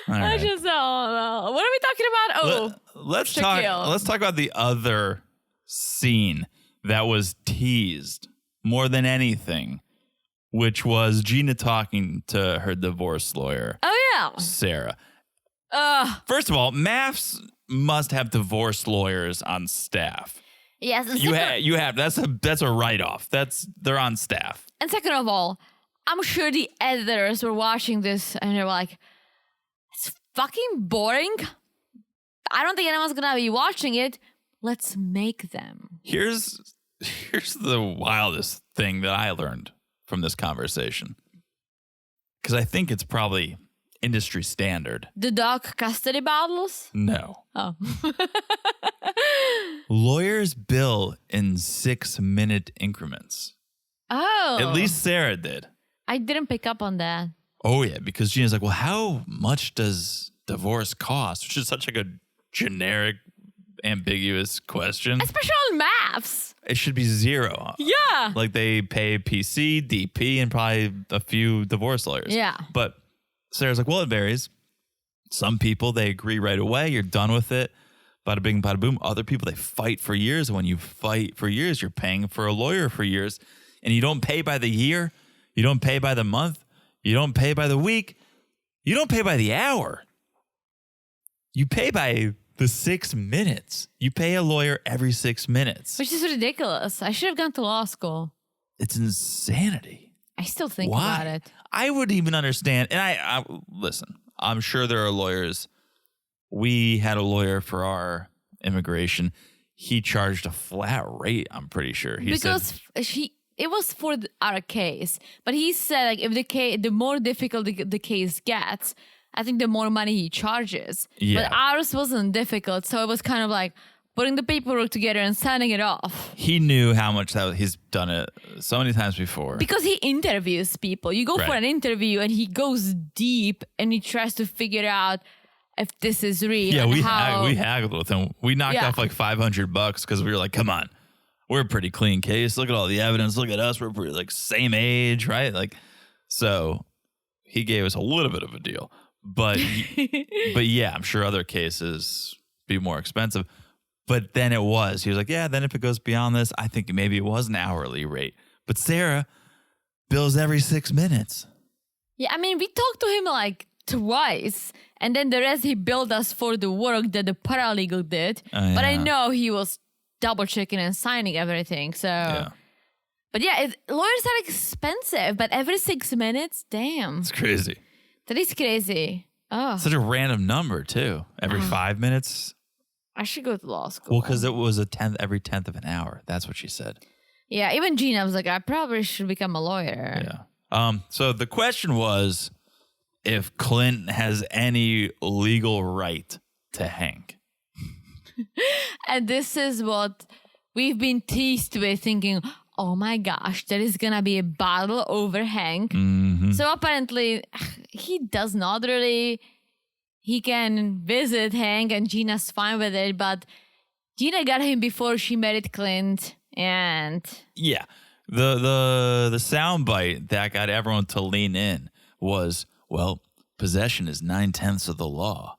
I just saw. What are we talking about? Let's Shaquille. talk about the other scene that was teased more than anything, which was Gina talking to her divorce lawyer. Oh yeah. Sarah. First of all, MAFs must have divorce lawyers on staff. Yes. You have that's a write-off. They're on staff. And second of all, I'm sure the editors were watching this and they were like, it's fucking boring. I don't think anyone's gonna be watching it. Let's make them. Here's the wildest thing that I learned from this conversation. Because I think it's probably industry standard. The dog custody battles? No. Oh. Lawyers bill in 6-minute increments. Oh. At least Sarah did. I didn't pick up on that. Oh, yeah, because Gina's like, well, how much does divorce cost? Which is such like a generic, ambiguous question. Especially on maps. It should be 0. Yeah. Like they pay PC, DP, and probably a few divorce lawyers. Yeah. But Sarah's like, well, it varies. Some people, they agree right away. You're done with it. Bada bing, bada boom. Other people, they fight for years. And when you fight for years, you're paying for a lawyer for years. And you don't pay by the year. You don't pay by the month. You don't pay by the week. You don't pay by the hour. You pay by the 6 minutes. You pay a lawyer every 6 minutes. Which is ridiculous. I should have gone to law school. It's insanity. I still think Why? about it. I would even understand. And I listen, I'm sure there are lawyers. We had a lawyer for our immigration. He charged a flat rate, I'm pretty sure. It was for our case, but he said like if the more difficult the case gets, I think the more money he charges. Yeah. But ours wasn't difficult, so it was kind of like putting the paperwork together and signing it off. He knew how much he's done it so many times before. Because he interviews people. You go for an interview and he goes deep and he tries to figure out if this is real. Yeah, we haggled with him. We knocked off like $500 because we were like, come on. We're a pretty clean case. Look at all the evidence. Look at us. We're pretty, like same age, right? Like, so he gave us a little bit of a deal, but yeah, I'm sure other cases be more expensive. But then he was like, yeah. Then if it goes beyond this, I think maybe it was an hourly rate. But Sarah bills every 6 minutes. Yeah, I mean, we talked to him like twice, and then the rest he billed us for the work that the paralegal did. But I know he was double checking and signing everything. So, but yeah, lawyers are expensive. But every 6 minutes, damn, it's crazy. That is crazy. Oh, such a random number too. Every 5 minutes. I should go to law school. Well, because it was every 10th of an hour. That's what she said. Yeah, even Gina was like, I probably should become a lawyer. Yeah. So the question was if Clint has any legal right to Hank. And this is what we've been teased with, thinking, oh my gosh, there is going to be a battle over Hank. Mm-hmm. So apparently he does not really. He can visit Hank and Gina's fine with it, but Gina got him before she married Clint. And yeah, the soundbite that got everyone to lean in was, well, possession is 9/10 of the law.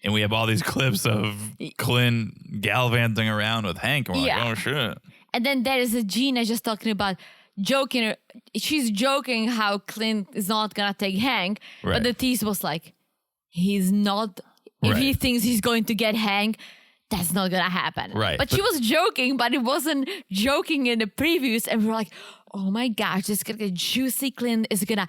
And we have all these clips of Clint gallivanting around with Hank. And we're like, oh, shit. And then there is a Gina just talking about joking. She's joking how Clint is not gonna take Hank, Right. but the tease was like, he's not. If he Right. thinks he's going to get Hank, that's not gonna happen. Right, But she but- was joking, but it wasn't joking in the previews, and we're like, oh my gosh, this is gonna get juicy. Clint is gonna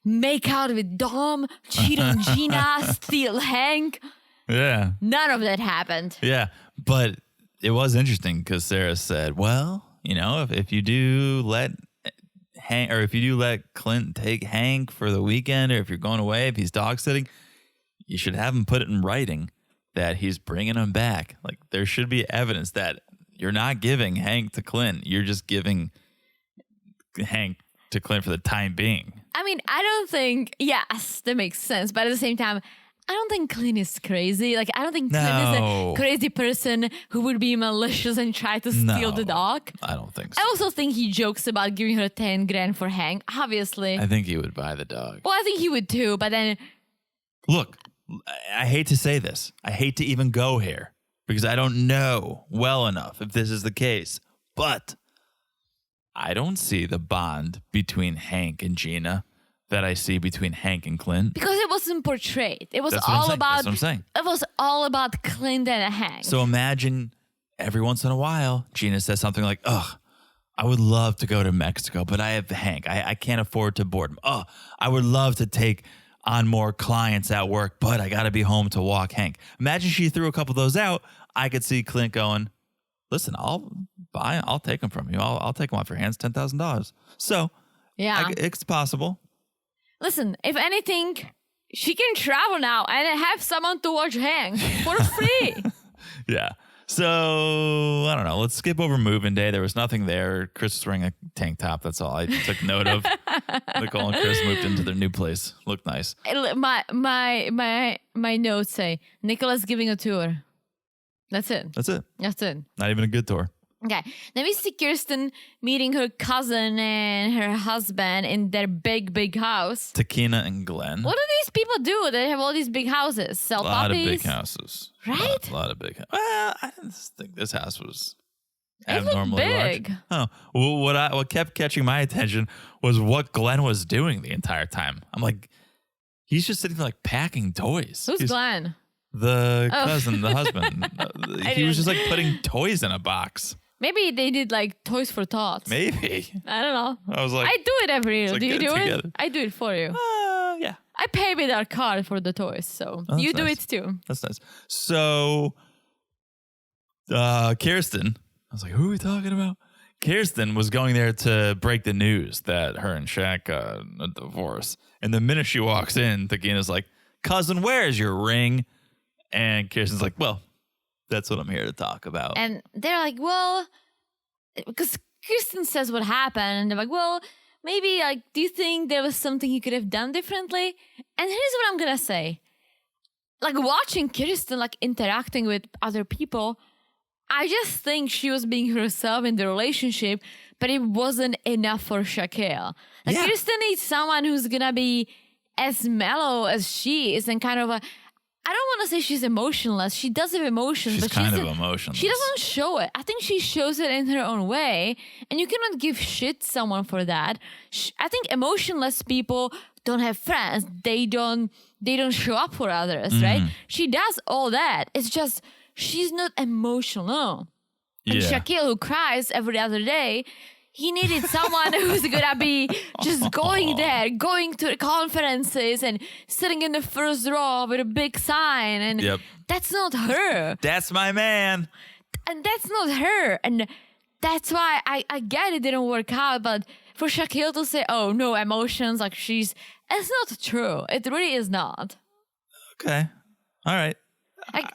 make out with Dom, cheat on Gina, steal Hank. Yeah. None of that happened. Yeah. But it was interesting because Sarah said, well, you know, if you do let Hank, or if you do let Clint take Hank for the weekend, or if you're going away, if he's dog sitting, you should have him put it in writing that he's bringing him back. Like, there should be evidence that you're not giving Hank to Clint. You're just giving Hank to Clint for the time being. I mean, I don't think, yes, that makes sense. But at the same time, I don't think Clint is crazy. Like, I don't think Clint is No. a crazy person who would be malicious and try to steal the No. dog. I don't think so. I also think he jokes about giving her 10 grand for Hank, obviously. I think he would buy the dog. Well, I think he would too, but then, Look, I hate to say this. I hate to even go here because I don't know well enough if this is the case. But I don't see the bond between Hank and Gina that I see between Hank and Clint. because it wasn't portrayed. It was That's what I'm all saying. about, That's what I'm saying. it was all about Clint and Hank. So imagine every once in a while, Gina says something like, ugh, I would love to go to Mexico, but I have Hank. I can't afford to board him. Oh, I would love to take on more clients at work, but I got to be home to walk Hank. Imagine she threw a couple of those out. I could see Clint going, listen, I'll take them from you. I'll take them off your hands, $10,000. So yeah. it's possible. Listen, if anything, she can travel now and have someone to watch Hank for free. Yeah. So I don't know. Let's skip over moving day. There was nothing there. Chris was wearing a tank top. That's all I took note of. Nicole and Chris moved into their new place. Looked nice. My notes say Nicholas giving a tour. That's it. That's it. That's it. Not even a good tour. Okay. Then we see Kirsten meeting her cousin and her husband in their big house. Takina and Glenn. What do these people do? They have all these big houses. Sell A lot puppies. of big houses. Right? A lot of big houses. Well, I didn't think this house was It looked abnormally big. large. Oh, well, what kept catching my attention was what Glenn was doing the entire time. I'm like, he's just sitting there like packing toys. Who's He's Glenn? the Oh. cousin, the husband. He was just like didn't- putting toys in a box. Maybe they did like Toys for Tots. Maybe. I don't know. I was like, I do it every year. like, Do you get do it it? together. I do it for you. Yeah. I pay with our card for the toys, so Oh, you that's do nice. it too. That's nice. So, Kirsten, I was like, who are we talking about? Kirsten was going there to break the news that her and Shaq got a divorce. And the minute she walks in, Takina's like, cousin, where's your ring? And Kirsten's like, well, that's what I'm here to talk about. And they're like, well, because Kristen says what happened, and they're like, well, maybe like, do you think there was something you could have done differently? And here's what I'm gonna say: like watching Kirsten like interacting with other people, I just think she was being herself in the relationship, but it wasn't enough for Shaquille. Like Yeah. Kirsten needs someone who's gonna be as mellow as she is, and kind of a. I don't want to say she's emotionless. She does have emotions, She's but kind she's of emotionless. she doesn't show it. I think she shows it in her own way, and you cannot give shit someone for that. I think emotionless people don't have friends. They don't show up for others, right? She does all that. It's just she's not emotional. No. And Yeah. Shaquille, who cries every other day, he needed someone who's gonna be just going there, going to conferences and sitting in the first row with a big sign. And Yep. that's not her. That's my man. And that's not her. And that's why I get it didn't work out. But for Shaquille to say, oh, no emotions, like it's not true. It really is not. Okay. All right. Like,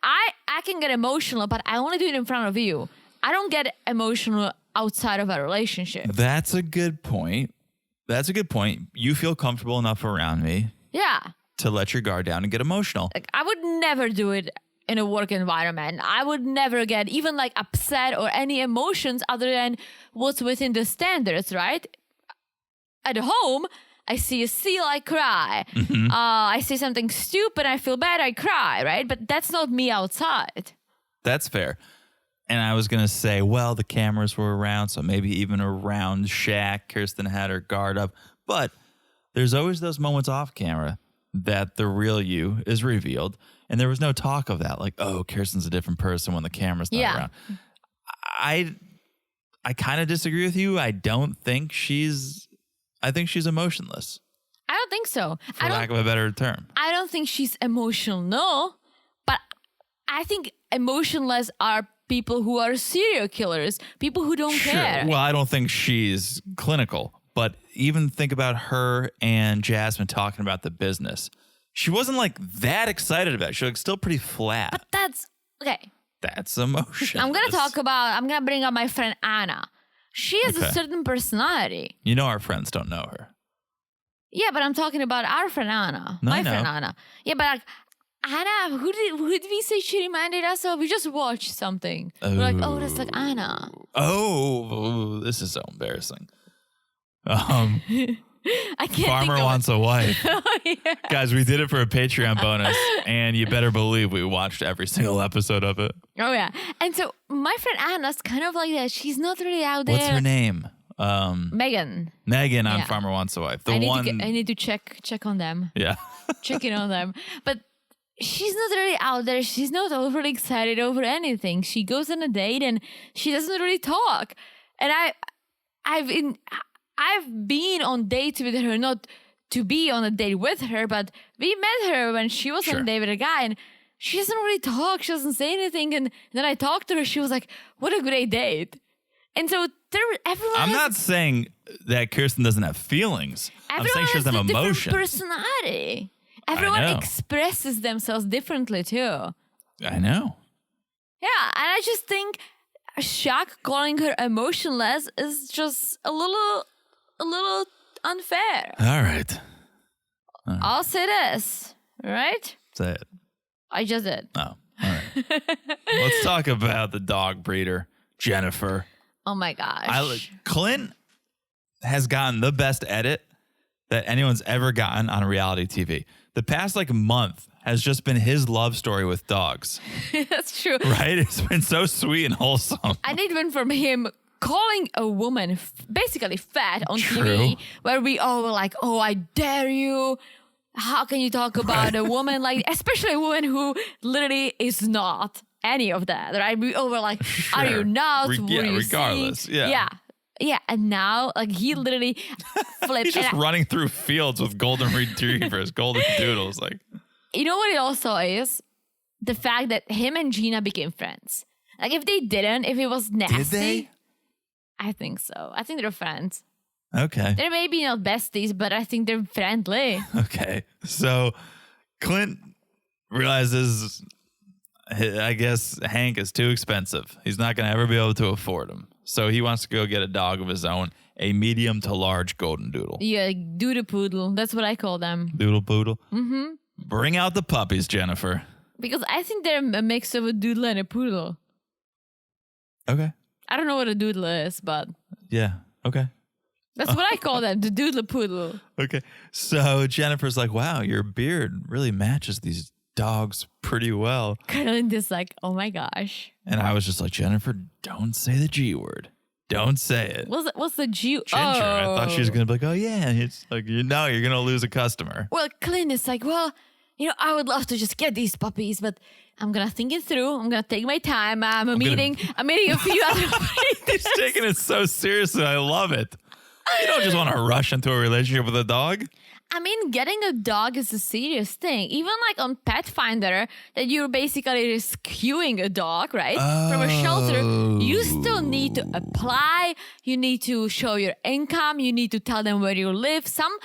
I can get emotional, but I only do it in front of you. I don't get emotional outside of a relationship. That's a good point. That's a good point. You feel comfortable enough around me Yeah. to let your guard down and get emotional. Like, I would never do it in a work environment. I would never get even like upset or any emotions other than what's within the standards, right? At home, I see a seal, I cry. I see something stupid, I feel bad, I cry, right? But that's not me outside. That's fair. And I was going to say, well, the cameras were around, so maybe even around Shaq, Kirsten had her guard up. But there's always those moments off camera that the real you is revealed. And there was no talk of that. Like, oh, Kirsten's a different person when the camera's not around. I kind of disagree with you. I think she's emotionless. I don't think so. For lack of a better term. I don't think she's emotional, no. But I think emotionless are people who are serial killers, people who don't care. Well, I don't think she's clinical, but even think about her and Jasmine talking about the business. She wasn't like that excited about it. She was like, still pretty flat. But that's okay. That's emotion. I'm going to bring up my friend Anna. She has a certain personality. You know our friends don't know her. Yeah, but I'm talking about our friend Anna. No, my friend Anna. Yeah, but like, Anna, who did we say she reminded us of? We just watched something. We're like, oh, that's like Anna. Oh, this is so embarrassing. I can't Farmer wants a wife. Oh, yeah. Guys, we did it for a Patreon bonus, and you better believe we watched every single episode of it. Oh, yeah. And so my friend Anna's kind of like that. She's not really out there. What's her name? Megan. Megan on Farmer Wants a Wife. I need to check on them. Yeah. Check in on them. But she's not really out there. She's not overly excited over anything. She goes on a date and she doesn't really talk. And I've been on dates with her, not to be on a date with her, but we met her when she was on a date with a guy, and she doesn't really talk. She doesn't say anything. And then I talked to her. She was like, "What a great date!" And so everyone. I'm not saying that Kirsten doesn't have feelings. I'm saying she doesn't have emotions. Personality. Everyone expresses themselves differently too. I know. Yeah, and I just think Shaq calling her emotionless is just a little unfair. All right. I'll say this, right? Say it. I just did. Oh, all right. Let's talk about the dog breeder, Jennifer. Oh my gosh. Clint has gotten the best edit that anyone's ever gotten on reality TV. The past month has just been his love story with dogs. That's true. Right? It's been so sweet and wholesome. And it went from him calling a woman basically fat on TV, where we all were like, oh, I dare you. How can you talk about a woman especially a woman who literally is not any of that, right? We all were like, are you not? Regardless. Seeing? Yeah. And now, he literally flipped. He's just running through fields with golden retrievers, golden doodles. You know what it also is? The fact that him and Gina became friends. If they didn't, if it was nasty. Did they? I think so. I think they're friends. Okay. They're maybe not besties, but I think they're friendly. Okay. So Clint realizes, I guess, Hank is too expensive. He's not going to ever be able to afford him. So he wants to go get a dog of his own, a medium to large golden doodle. Yeah, doodle poodle. That's what I call them. Doodle poodle? Mm-hmm. Bring out the puppies, Jennifer. Because I think they're a mix of a doodle and a poodle. Okay. I don't know what a doodle is, but... Yeah, okay. That's what I call them, the doodle poodle. Okay. So Jennifer's like, wow, your beard really matches these dogs pretty well. Clint is like, oh my gosh. And I was just like, Jennifer, don't say the G word. Don't say it. What's the G? Ginger. I thought she was going to be like, oh yeah. It's like, you're going to lose a customer. Well, Clint is like, well, I would love to just get these puppies, but I'm going to think it through. I'm going to take my time. I'm meeting a few other He's taking it so seriously. I love it. You don't just want to rush into a relationship with a dog. I mean, getting a dog is a serious thing. Even on Pet Finder, that you're basically rescuing a dog, right? From a shelter. You still need to apply. You need to show your income. You need to tell them where you live. Some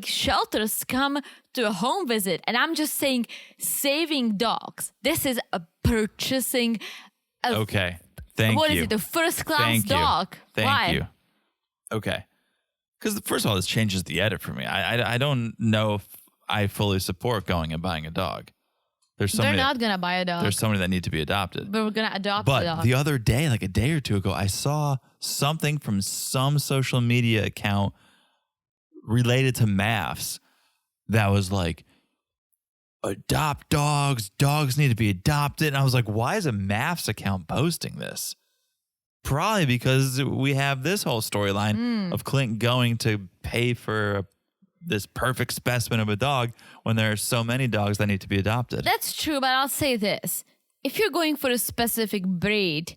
shelters come to a home visit. And I'm just saying, saving dogs. This is a purchasing. Okay. Thank you. What is it? A first class dog. Thank you. Okay. Because first of all, this changes the edit for me. I don't know if I fully support going and buying a dog. They're not going to buy a dog. There's so many that need to be adopted. But we're going to adopt a dog. But the other day, a day or two ago, I saw something from some social media account related to MAFs that was like, adopt dogs. Dogs need to be adopted. And I was like, why is a MAFS account posting this? Probably because we have this whole storyline of Clint going to pay for this perfect specimen of a dog when there are so many dogs that need to be adopted. That's true, but I'll say this. If you're going for a specific breed,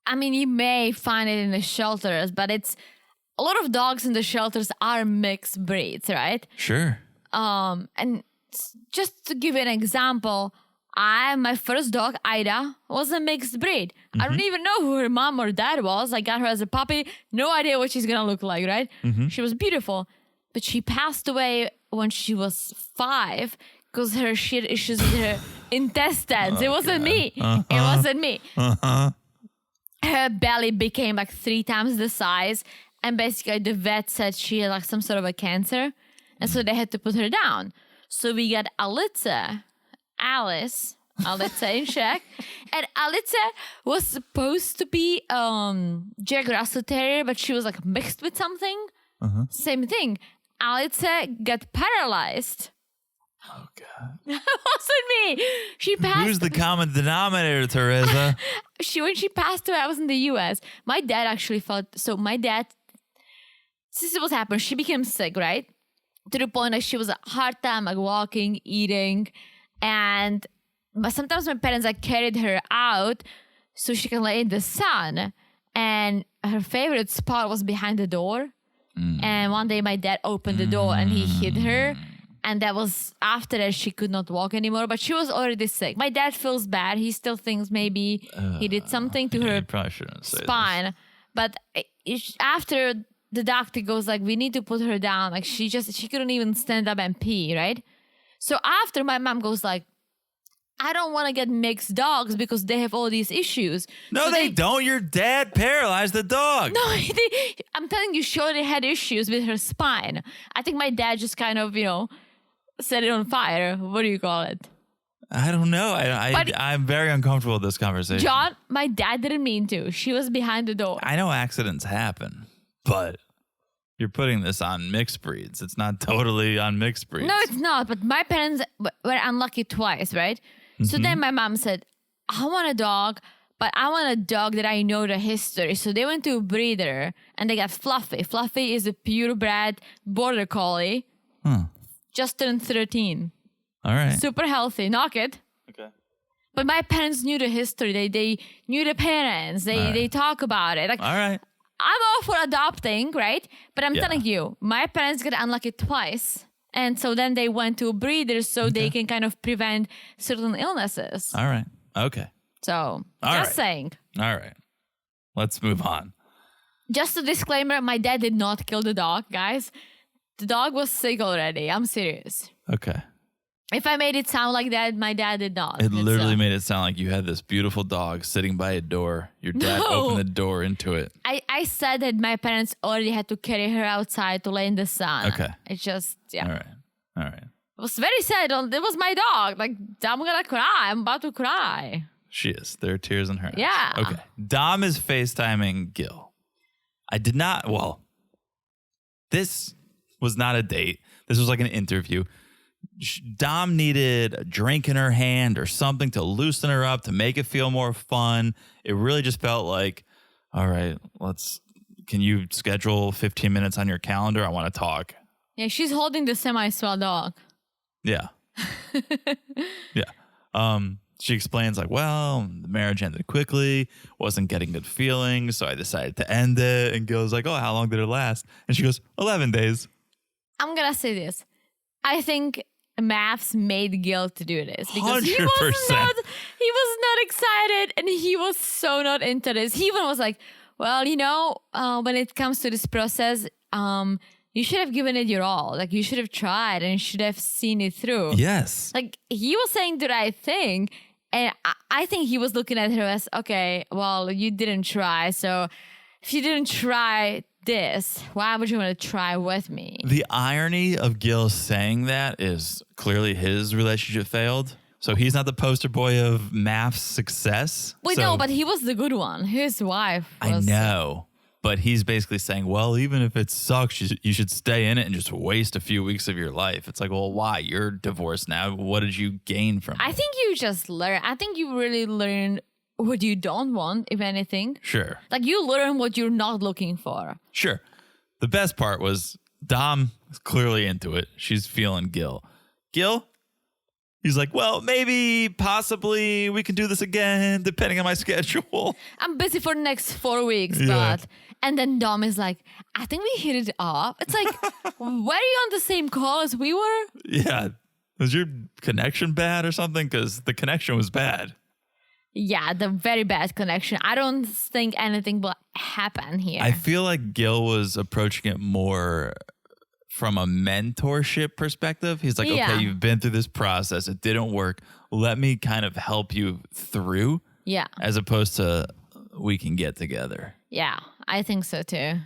I mean, you may find it in the shelters, but it's a lot of dogs in the shelters are mixed breeds, right? Sure. And just to give you an example, my first dog, Ida, was a mixed breed. I don't even know who her mom or dad was. I got her as a puppy. No idea what she's going to look like, right? She was beautiful. But she passed away when she was 5 because she had issues with her intestines. It wasn't me. It wasn't me. Her belly became like 3 times the size. And basically the vet said she had like some sort of a cancer. And so they had to put her down. So we got Alice in check. And Alice was supposed to be Jack Russell Terrier, but she was like mixed with something. Same thing. Alice got paralyzed. Oh, God. That wasn't me. She passed. Who's the common denominator, Teresa? When she passed away, I was in the U.S. My dad actually felt... So my dad... This is what happened. She became sick, right? To the point that she was a hard time like walking, eating. But sometimes my parents like carried her out so she can lay in the sun. And her favorite spot was behind the door. And one day my dad opened the door and he hid her. And that was after that she could not walk anymore. But she was already sick. My dad feels bad. He still thinks maybe he did something to her probably shouldn't say spine. This. But after the doctor goes like, we need to put her down. Like she couldn't even stand up and pee, right? So after my mom goes like, I don't want to get mixed dogs because they have all these issues. No, so they don't. Your dad paralyzed the dog. No, I'm telling you, she already had issues with her spine. I think my dad just kind of, set it on fire. What do you call it? I don't know. I'm very uncomfortable with this conversation. John, my dad didn't mean to. She was behind the door. I know accidents happen, but you're putting this on mixed breeds. It's not totally on mixed breeds. No, it's not. But my parents were unlucky twice, right? So then my mom said, I want a dog, but I want a dog that I know the history. So they went to a breeder and they got Fluffy. Fluffy is a purebred border collie. Just turned 13. All right. Super healthy. Knock it. Okay. But my parents knew the history. They knew the parents. They talk about it. Like, all right. I'm all for adopting, right? But I'm telling you, my parents got unlucky twice. And so then they went to breeders so they can kind of prevent certain illnesses. All right. Okay. So, saying. All right. Let's move on. Just a disclaimer, my dad did not kill the dog, guys. The dog was sick already. I'm serious. Okay. If I made it sound like that, my dad did not. It literally made it sound like you had this beautiful dog sitting by a door. Your dad opened the door into it. I said that my parents already had to carry her outside to lay in the sun. Okay. It's just, All right. It was very sad. It was my dog. Like, I'm going to cry. I'm about to cry. She is. There are tears in her eyes. Yeah. Okay. Dom is FaceTiming Gil. This was not a date. This was like an interview. Dom needed a drink in her hand or something to loosen her up, to make it feel more fun. It really just felt like, all right, can you schedule 15 minutes on your calendar? I want to talk. Yeah, she's holding the semi-swell dog. Yeah. Yeah. She explains like, well, the marriage ended quickly, wasn't getting good feelings, so I decided to end it. And Gil's like, oh, how long did it last? And she goes, 11 days. I'm going to say this. I think MAFS made Gil to do this because 100%. he was not excited and he was so not into this. He even was like, well, when it comes to this process, you should have given it your all. Like, you should have tried and should have seen it through. Yes. Like, he was saying the right thing. And I think he was looking at her as, okay, well, you didn't try. So if you didn't try this, why would you want to try with me? The irony of Gil saying that is clearly his relationship failed. So he's not the poster boy of MAF's success. Wait, no, but he was the good one. His wife was... I know. But he's basically saying, well, even if it sucks, you should stay in it and just waste a few weeks of your life. It's like, well, why? You're divorced now. What did you gain from it? I think you just learn. I think you really learn what you don't want, if anything. Sure. Like you learn what you're not looking for. Sure. The best part was Dom is clearly into it. She's feeling Gil. Gil? He's like, well, maybe, possibly, we can do this again, depending on my schedule. I'm busy for the next 4 weeks, Yeah. but... And then Dom is like, I think we hit it off. It's like, were you on the same call as we were? Yeah. Was your connection bad or something? Because the connection was bad. Yeah, the very bad connection. I don't think anything will happen here. I feel like Gil was approaching it more from a mentorship perspective. He's like, Yeah. okay, you've been through this process. It didn't work. Let me kind of help you through, Yeah, as opposed to we can get together. yeah, I think so too.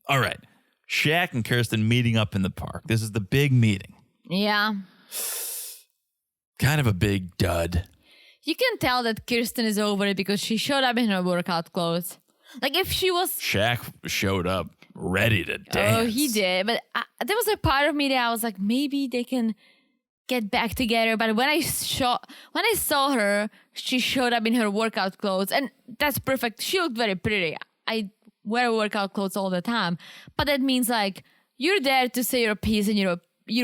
All right. Shaq and Kirsten meeting up in the park. This is the big meeting. Yeah. Kind of a big dud. You can tell that Kirsten is over it because she showed up in her workout clothes. Like if she was... Shaq showed up ready to dance. Oh, he did. But there was a part of me that I was like, maybe they can get back together. But when I saw her, she showed up in her workout clothes. And that's perfect. She looked very pretty. I wear workout clothes all the time. But that means like you're there to say your piece and you're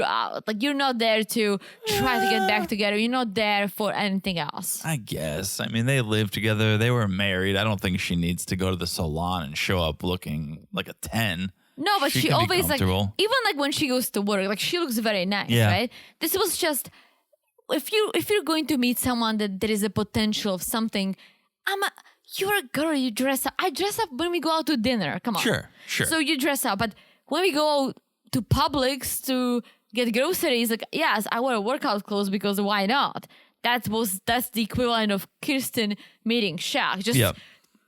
out. Like you're not there to try to get back together. You're not there for anything else. I guess. I mean, they lived together. They were married. I don't think she needs to go to the salon and show up looking like a 10. No, but she can be always like, comfortable. even like when she goes to work, like she looks very nice, Yeah. right? This was just, if you're going to meet someone that there is a potential of something, you're a girl, you dress up. I dress up when we go out to dinner. Come on. Sure. So you dress up, but when we go to Publix to get groceries, like, yes, I wear workout clothes because why not? That's the equivalent of Kirsten meeting Shaq. Just Yep.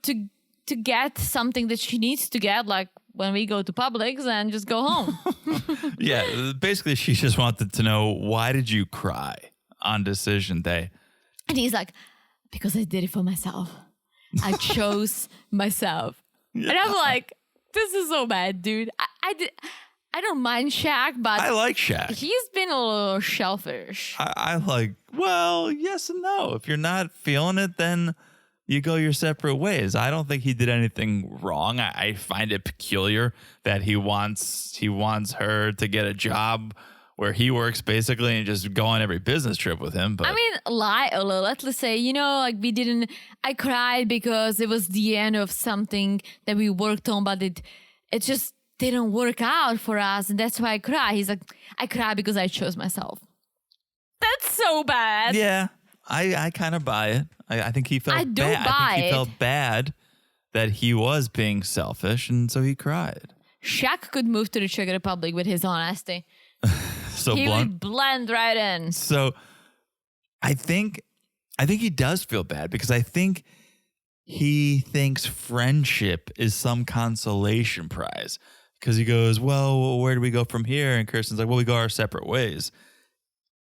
to get something that she needs to get, like when we go to Publix and just go home. Yeah, basically she just wanted to know, why did you cry on decision day? And he's like, because I did it for myself. I chose myself. Yeah. And I'm like, this is so bad, dude. I don't mind Shaq, but I like Shaq. he's been a little selfish. I like, well, yes and no. If you're not feeling it, then you go your separate ways. I don't think he did anything wrong. I find it peculiar that he wants her to get a job where he works basically and just go on every business trip with him. But I mean, lie a little. Let's say, like I cried because it was the end of something that we worked on, but it just didn't work out for us. And that's why I cry. He's like, I cry because I chose myself. That's so bad. yeah, I kind of buy it. I think he felt I do bad. I buy think he it. felt bad that he was being selfish, and so he cried. Shaq could move to the Czech Republic with his honesty. So He blunt. would blend right in. So I think he does feel bad because I think he thinks friendship is some consolation prize. Because he goes, well, where do we go from here? And Kirsten's like, well, we go our separate ways.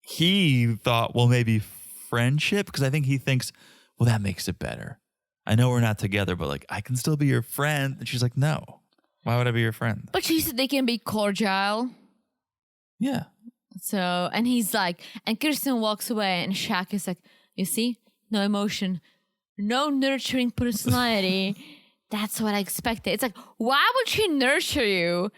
He thought, well, maybe friendship, because I think he thinks, well, that makes it better. I know we're not together, but like I can still be your friend. And she's like, no, why would I be your friend? But she said they can be cordial. Yeah. So, and he's like, and Kirsten walks away and Shaq is like, you see, no emotion, no nurturing personality. That's what I expected. It's like, why would she nurture you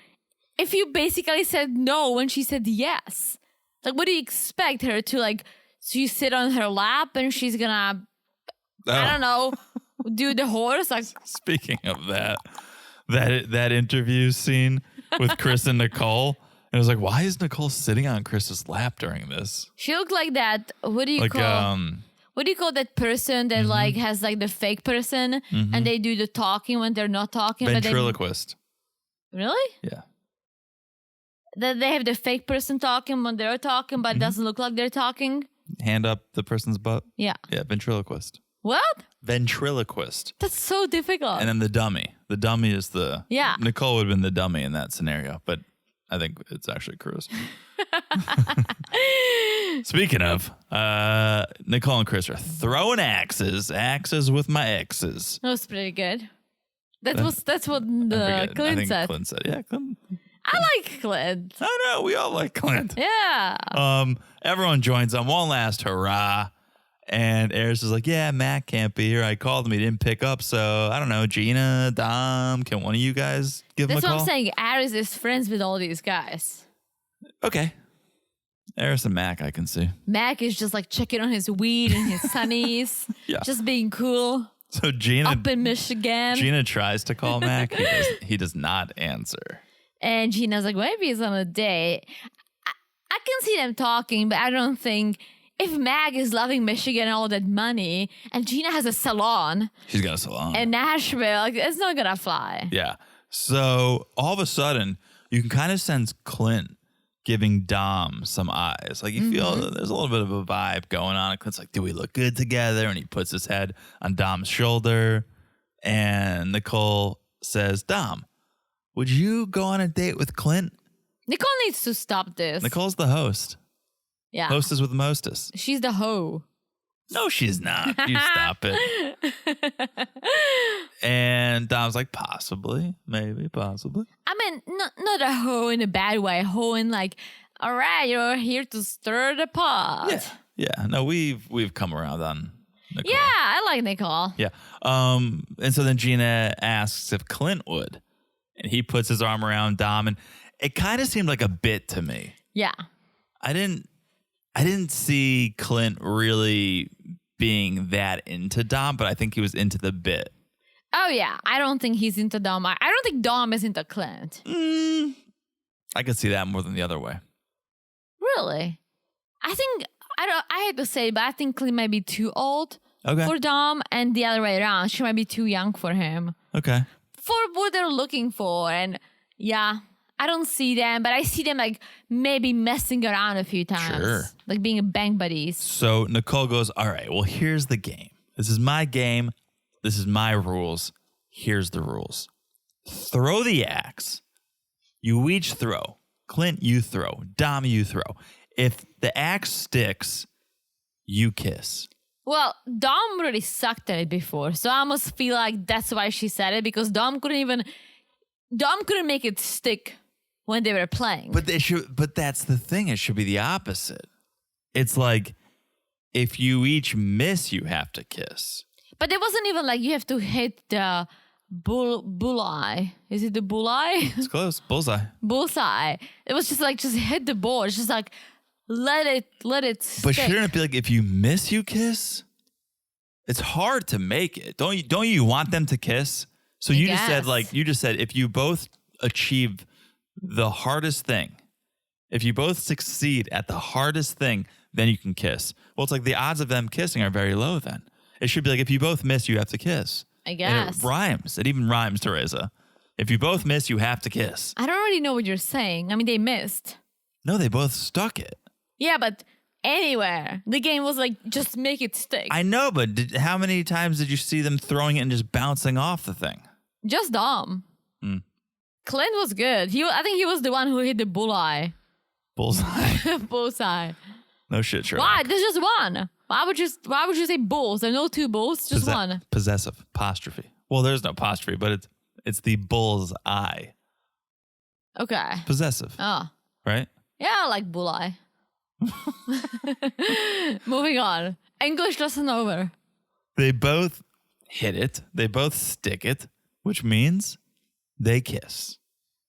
if you basically said no when she said yes? Like, what do you expect her to like? So you sit on her lap and she's gonna, I don't know, do the horse? Like, Speaking of that interview scene with Chris and Nicole, and I was like, why is Nicole sitting on Chris's lap during this? she looked like that. What do you Like, call? What do you call that person that like has like the fake person and they do the talking when they're not talking? ventriloquist. But really? Yeah. That they have the fake person talking when they're talking, but it doesn't look like they're talking. Hand up the person's butt. Yeah. Yeah, ventriloquist. What? Ventriloquist. That's so difficult. And then the dummy. The dummy is the... Yeah. Nicole would have been the dummy in that scenario, but I think it's actually Chris. Speaking of, Nicole and Chris are throwing axes with my exes. That was pretty good. That's what I Clint think said. Clint said, yeah, Clint. I like Clint. I know, we all like Clint. Yeah. Everyone joins on one last hurrah. And Eris is like, yeah, Matt can't be here. I called him. He didn't pick up. So, I don't know, Gina, Dom, can one of you guys give him a That's call? what I'm saying. Aris is friends with all these guys. Okay. Eris and Mac, I can see. Mac is just like checking on his weed and his sunnies. Yeah. Just being cool. So Gina Up in Michigan. Gina tries to call Mac. He does not answer. And Gina's like, maybe he's on a date. I can see them talking, but I don't think if Mag is loving Michigan and all that money, and Gina has a salon She's got a salon. in Nashville, like, it's not gonna fly. Yeah. So all of a sudden, you can kind of sense Clint giving Dom some eyes. Like you feel there's a little bit of a vibe going on. And Clint's like, do we look good together? And he puts his head on Dom's shoulder. And Nicole says, Dom, would you go on a date with Clint? Nicole needs to stop this. Nicole's the host. Yeah. Hostess with the mostess. She's the hoe. No, she's not. You stop it. And Dom's like, possibly, maybe, possibly. I mean, not a hoe in a bad way. Hoe in like, all right, you're here to stir the pot. Yeah. Yeah. No, we've come around on Nicole. Yeah, I like Nicole. Yeah. And so then Gina asks if Clint would. And he puts his arm around Dom. And it kind of seemed like a bit to me. Yeah. I didn't see Clint really being that into Dom, but I think he was into the bit. Oh, yeah. I don't think he's into Dom. I don't think Dom is into Clint. I could see that more than the other way. Really? I hate to say, but I think Clint might be too old for Dom, and the other way around. She might be too young for him. Okay. For what they're looking for. And yeah, I don't see them, but I see them like maybe messing around a few times. Sure. Like being bank buddies. So Nicole goes, all right, well, here's the game. This is my game. This is my rules. Here's the rules. Throw the axe. You each throw. Clint, you throw. Dom, you throw. If the axe sticks, you kiss. Well, Dom really sucked at it before, so I almost feel like that's why she said it, because Dom couldn't make it stick when they were playing. But that's the thing. It should be the opposite. It's like if you each miss, you have to kiss. But it wasn't even like you have to hit the bullseye. Is it the bullseye? It's close. Bullseye. Bullseye. It was just like, just hit the ball. It's just like, let it stick. But shouldn't it be like if you miss, you kiss? It's hard to make it. Don't you want them to kiss? So you just said if you both achieve the hardest thing, if you both succeed at the hardest thing, then you can kiss. Well, it's like the odds of them kissing are very low then. It should be like if you both miss, you have to kiss. I guess. And it rhymes. It even rhymes, Teresa. If you both miss, you have to kiss. I don't really know what you're saying. I mean, they missed. No, they both stuck it. Yeah, but anywhere. The game was like, just make it stick. I know, but how many times did you see them throwing it and just bouncing off the thing? Just Dom. Clint was good. I think he was the one who hit the bullseye. Bullseye. Bullseye. No shit, Sherlock. Why? There's just one. Why would you say bulls? There are no two bulls, just one. Possessive. Apostrophe. Well, there's no apostrophe, but it's the bull's eye. Okay. Possessive. Oh. Right? Yeah, I like bullseye. Moving on. English lesson over. They both hit it. They both stick it, which means they kiss.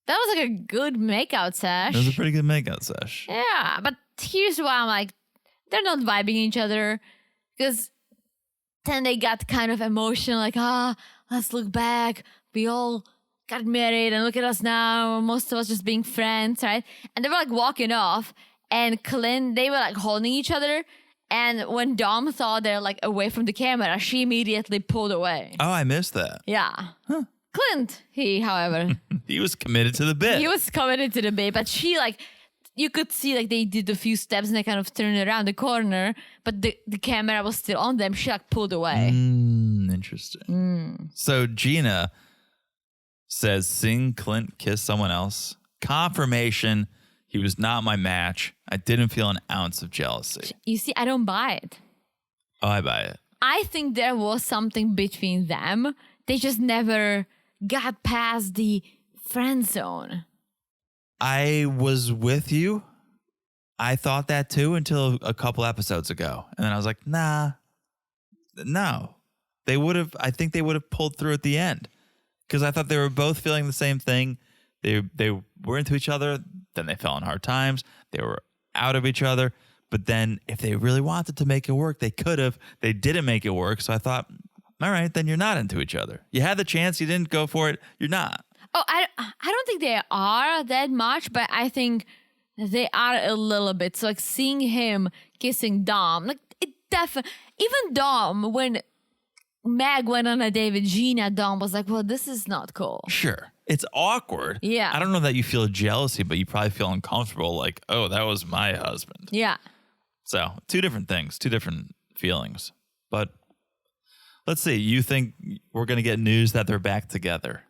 That was like a good makeout sesh. It was a pretty good makeout sesh. Yeah, but here's why I'm like, they're not vibing each other, because then they got kind of emotional, like, let's look back. We all got married and look at us now. Most of us just being friends, right? And they were like walking off, and Clint, they were like holding each other. And when Dom saw they're like away from the camera, she immediately pulled away. Oh, I missed that. Yeah. Huh. Clint, however. He was committed to the bit. He was committed to the bit, but she like, you could see like they did a few steps and they kind of turned around the corner, but the camera was still on them. She like pulled away. Interesting. So Gina says, seeing Clint kiss someone else, confirmation he was not my match. I didn't feel an ounce of jealousy. You see, I don't buy it. Oh, I buy it. I think there was something between them. They just never got past the friend zone. I was with you. I thought that too until a couple episodes ago. And then I was like, nah, no. I think they would have pulled through at the end. Because I thought they were both feeling the same thing. They were into each other. Then they fell in hard times. They were out of each other. But then if they really wanted to make it work, they could have. They didn't make it work. So I thought, all right, then you're not into each other. You had the chance. You didn't go for it. You're not. Oh, I don't think they are that much, but I think they are a little bit. So like seeing him kissing Dom, like it definitely, even Dom, when Meg went on a date with Gina, Dom was like, well, this is not cool. Sure. It's awkward. Yeah. I don't know that you feel jealousy, but you probably feel uncomfortable. Like, oh, that was my husband. Yeah. So 2 different things, 2 different feelings. But let's see. You think we're going to get news that they're back together?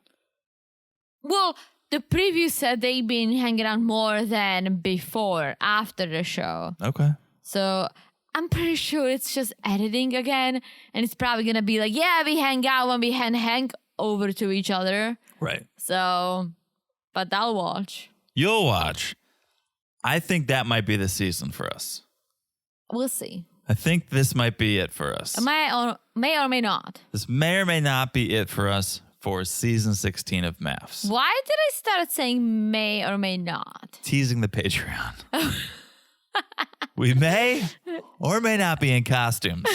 Well, the preview said they've been hanging out more than before after the show. Okay. So I'm pretty sure it's just editing again. And it's probably going to be like, yeah, we hang out when we hang over to each other. Right. So, but I'll watch. You'll watch. I think that might be the season for us. We'll see. I think this might be it for us. May or may not. This may or may not be it for us for season 16 of MAFS. Why did I start saying may or may not? Teasing the Patreon. We may or may not be in costumes.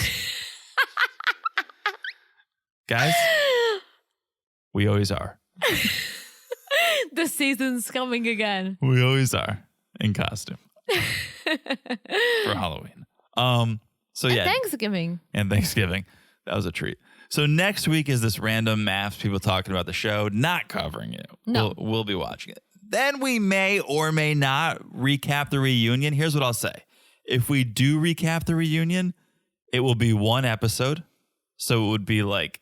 Guys, we always are. The season's coming again. We always are in costume for Halloween. So yeah, Thanksgiving. And Thanksgiving. That was a treat. So next week is this random MAFS people talking about the show, not covering it. No. We'll be watching it. Then we may or may not recap the reunion. Here's what I'll say. If we do recap the reunion, it will be 1 episode. So it would be like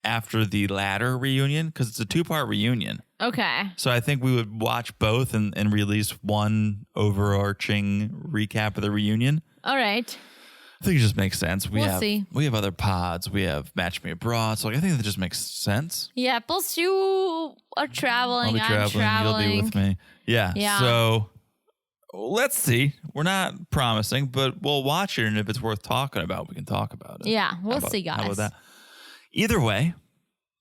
after the latter reunion, because it's a 2-part reunion. Okay. So I think we would watch both and release one overarching recap of the reunion. All right. I think it just makes sense. We'll see. We have other pods. We have Match Me Abroad. So I think that just makes sense. Yeah, plus you are traveling. I'll be traveling. I'm traveling. You'll be with me. Yeah. So let's see. We're not promising, but we'll watch it. And if it's worth talking about, we can talk about it. Yeah, we'll see, guys. How about that? Either way,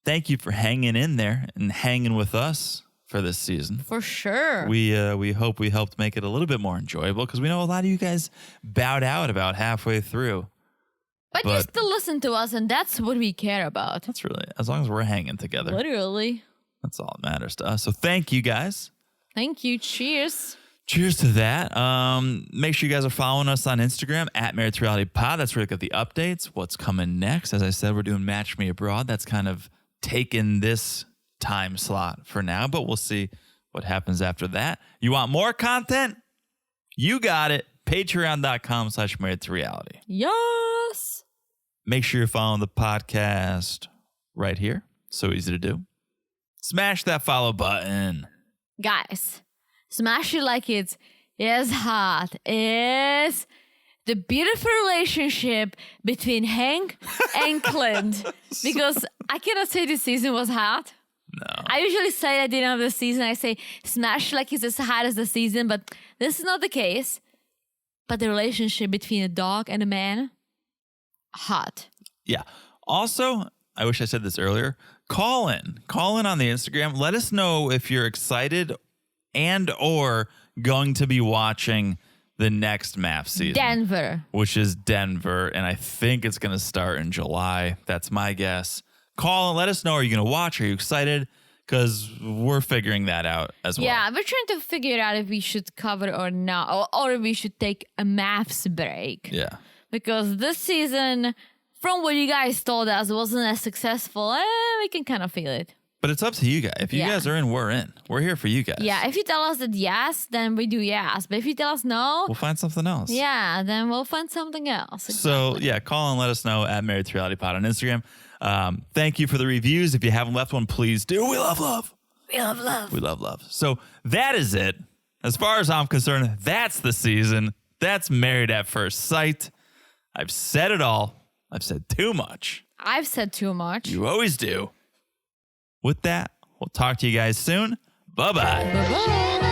thank you for hanging in there and hanging with us for this season. For sure. We hope we helped make it a little bit more enjoyable because we know a lot of you guys bowed out about halfway through. But you still listen to us, and that's what we care about. That's really, as long as we're hanging together. Literally. That's all that matters to us. So thank you guys. Thank you. Cheers. Cheers to that. Make sure you guys are following us on Instagram at Married to Reality Pod. That's where you get the updates. What's coming next? As I said, we're doing Match Me Abroad. That's kind of taken this time slot for now, but we'll see what happens after that. You want more content? You got it. Patreon.com/Married to Reality. Yes. Make sure you're following the podcast right here. So easy to do. Smash that follow button. Guys, smash it like it's hot. It's the beautiful relationship between Hank and Clint. Because I cannot say this season was hot. No. I usually say at the end of the season, I say smash like it's as hot as the season, but this is not the case. But the relationship between a dog and a man, hot. Yeah. Also, I wish I said this earlier. Call in on the Instagram. Let us know if you're excited and or going to be watching the next MAFS season. Denver. Which is Denver. And I think it's going to start in July. That's my guess. Call and let us know. Are you going to watch? Are you excited? Because we're figuring that out as well. Yeah, we're trying to figure out if we should cover or not. Or if we should take a MAFS break. Yeah. Because this season, from what you guys told us, wasn't as successful. We can kind of feel it. But it's up to you guys. If you guys are in, we're in. We're here for you guys. Yeah, if you tell us that yes, then we do yes. But if you tell us no, we'll find something else. Yeah, then we'll find something else. Exactly. So, yeah, call and let us know at Married to Reality Pod on Instagram. Thank you for the reviews. If you haven't left one, please do. We love love. We love love. We love love. So that is it. As far as I'm concerned, that's the season. That's Married at First Sight. I've said it all. I've said too much. I've said too much. You always do. With that, we'll talk to you guys soon. Bye-bye. Bye-bye.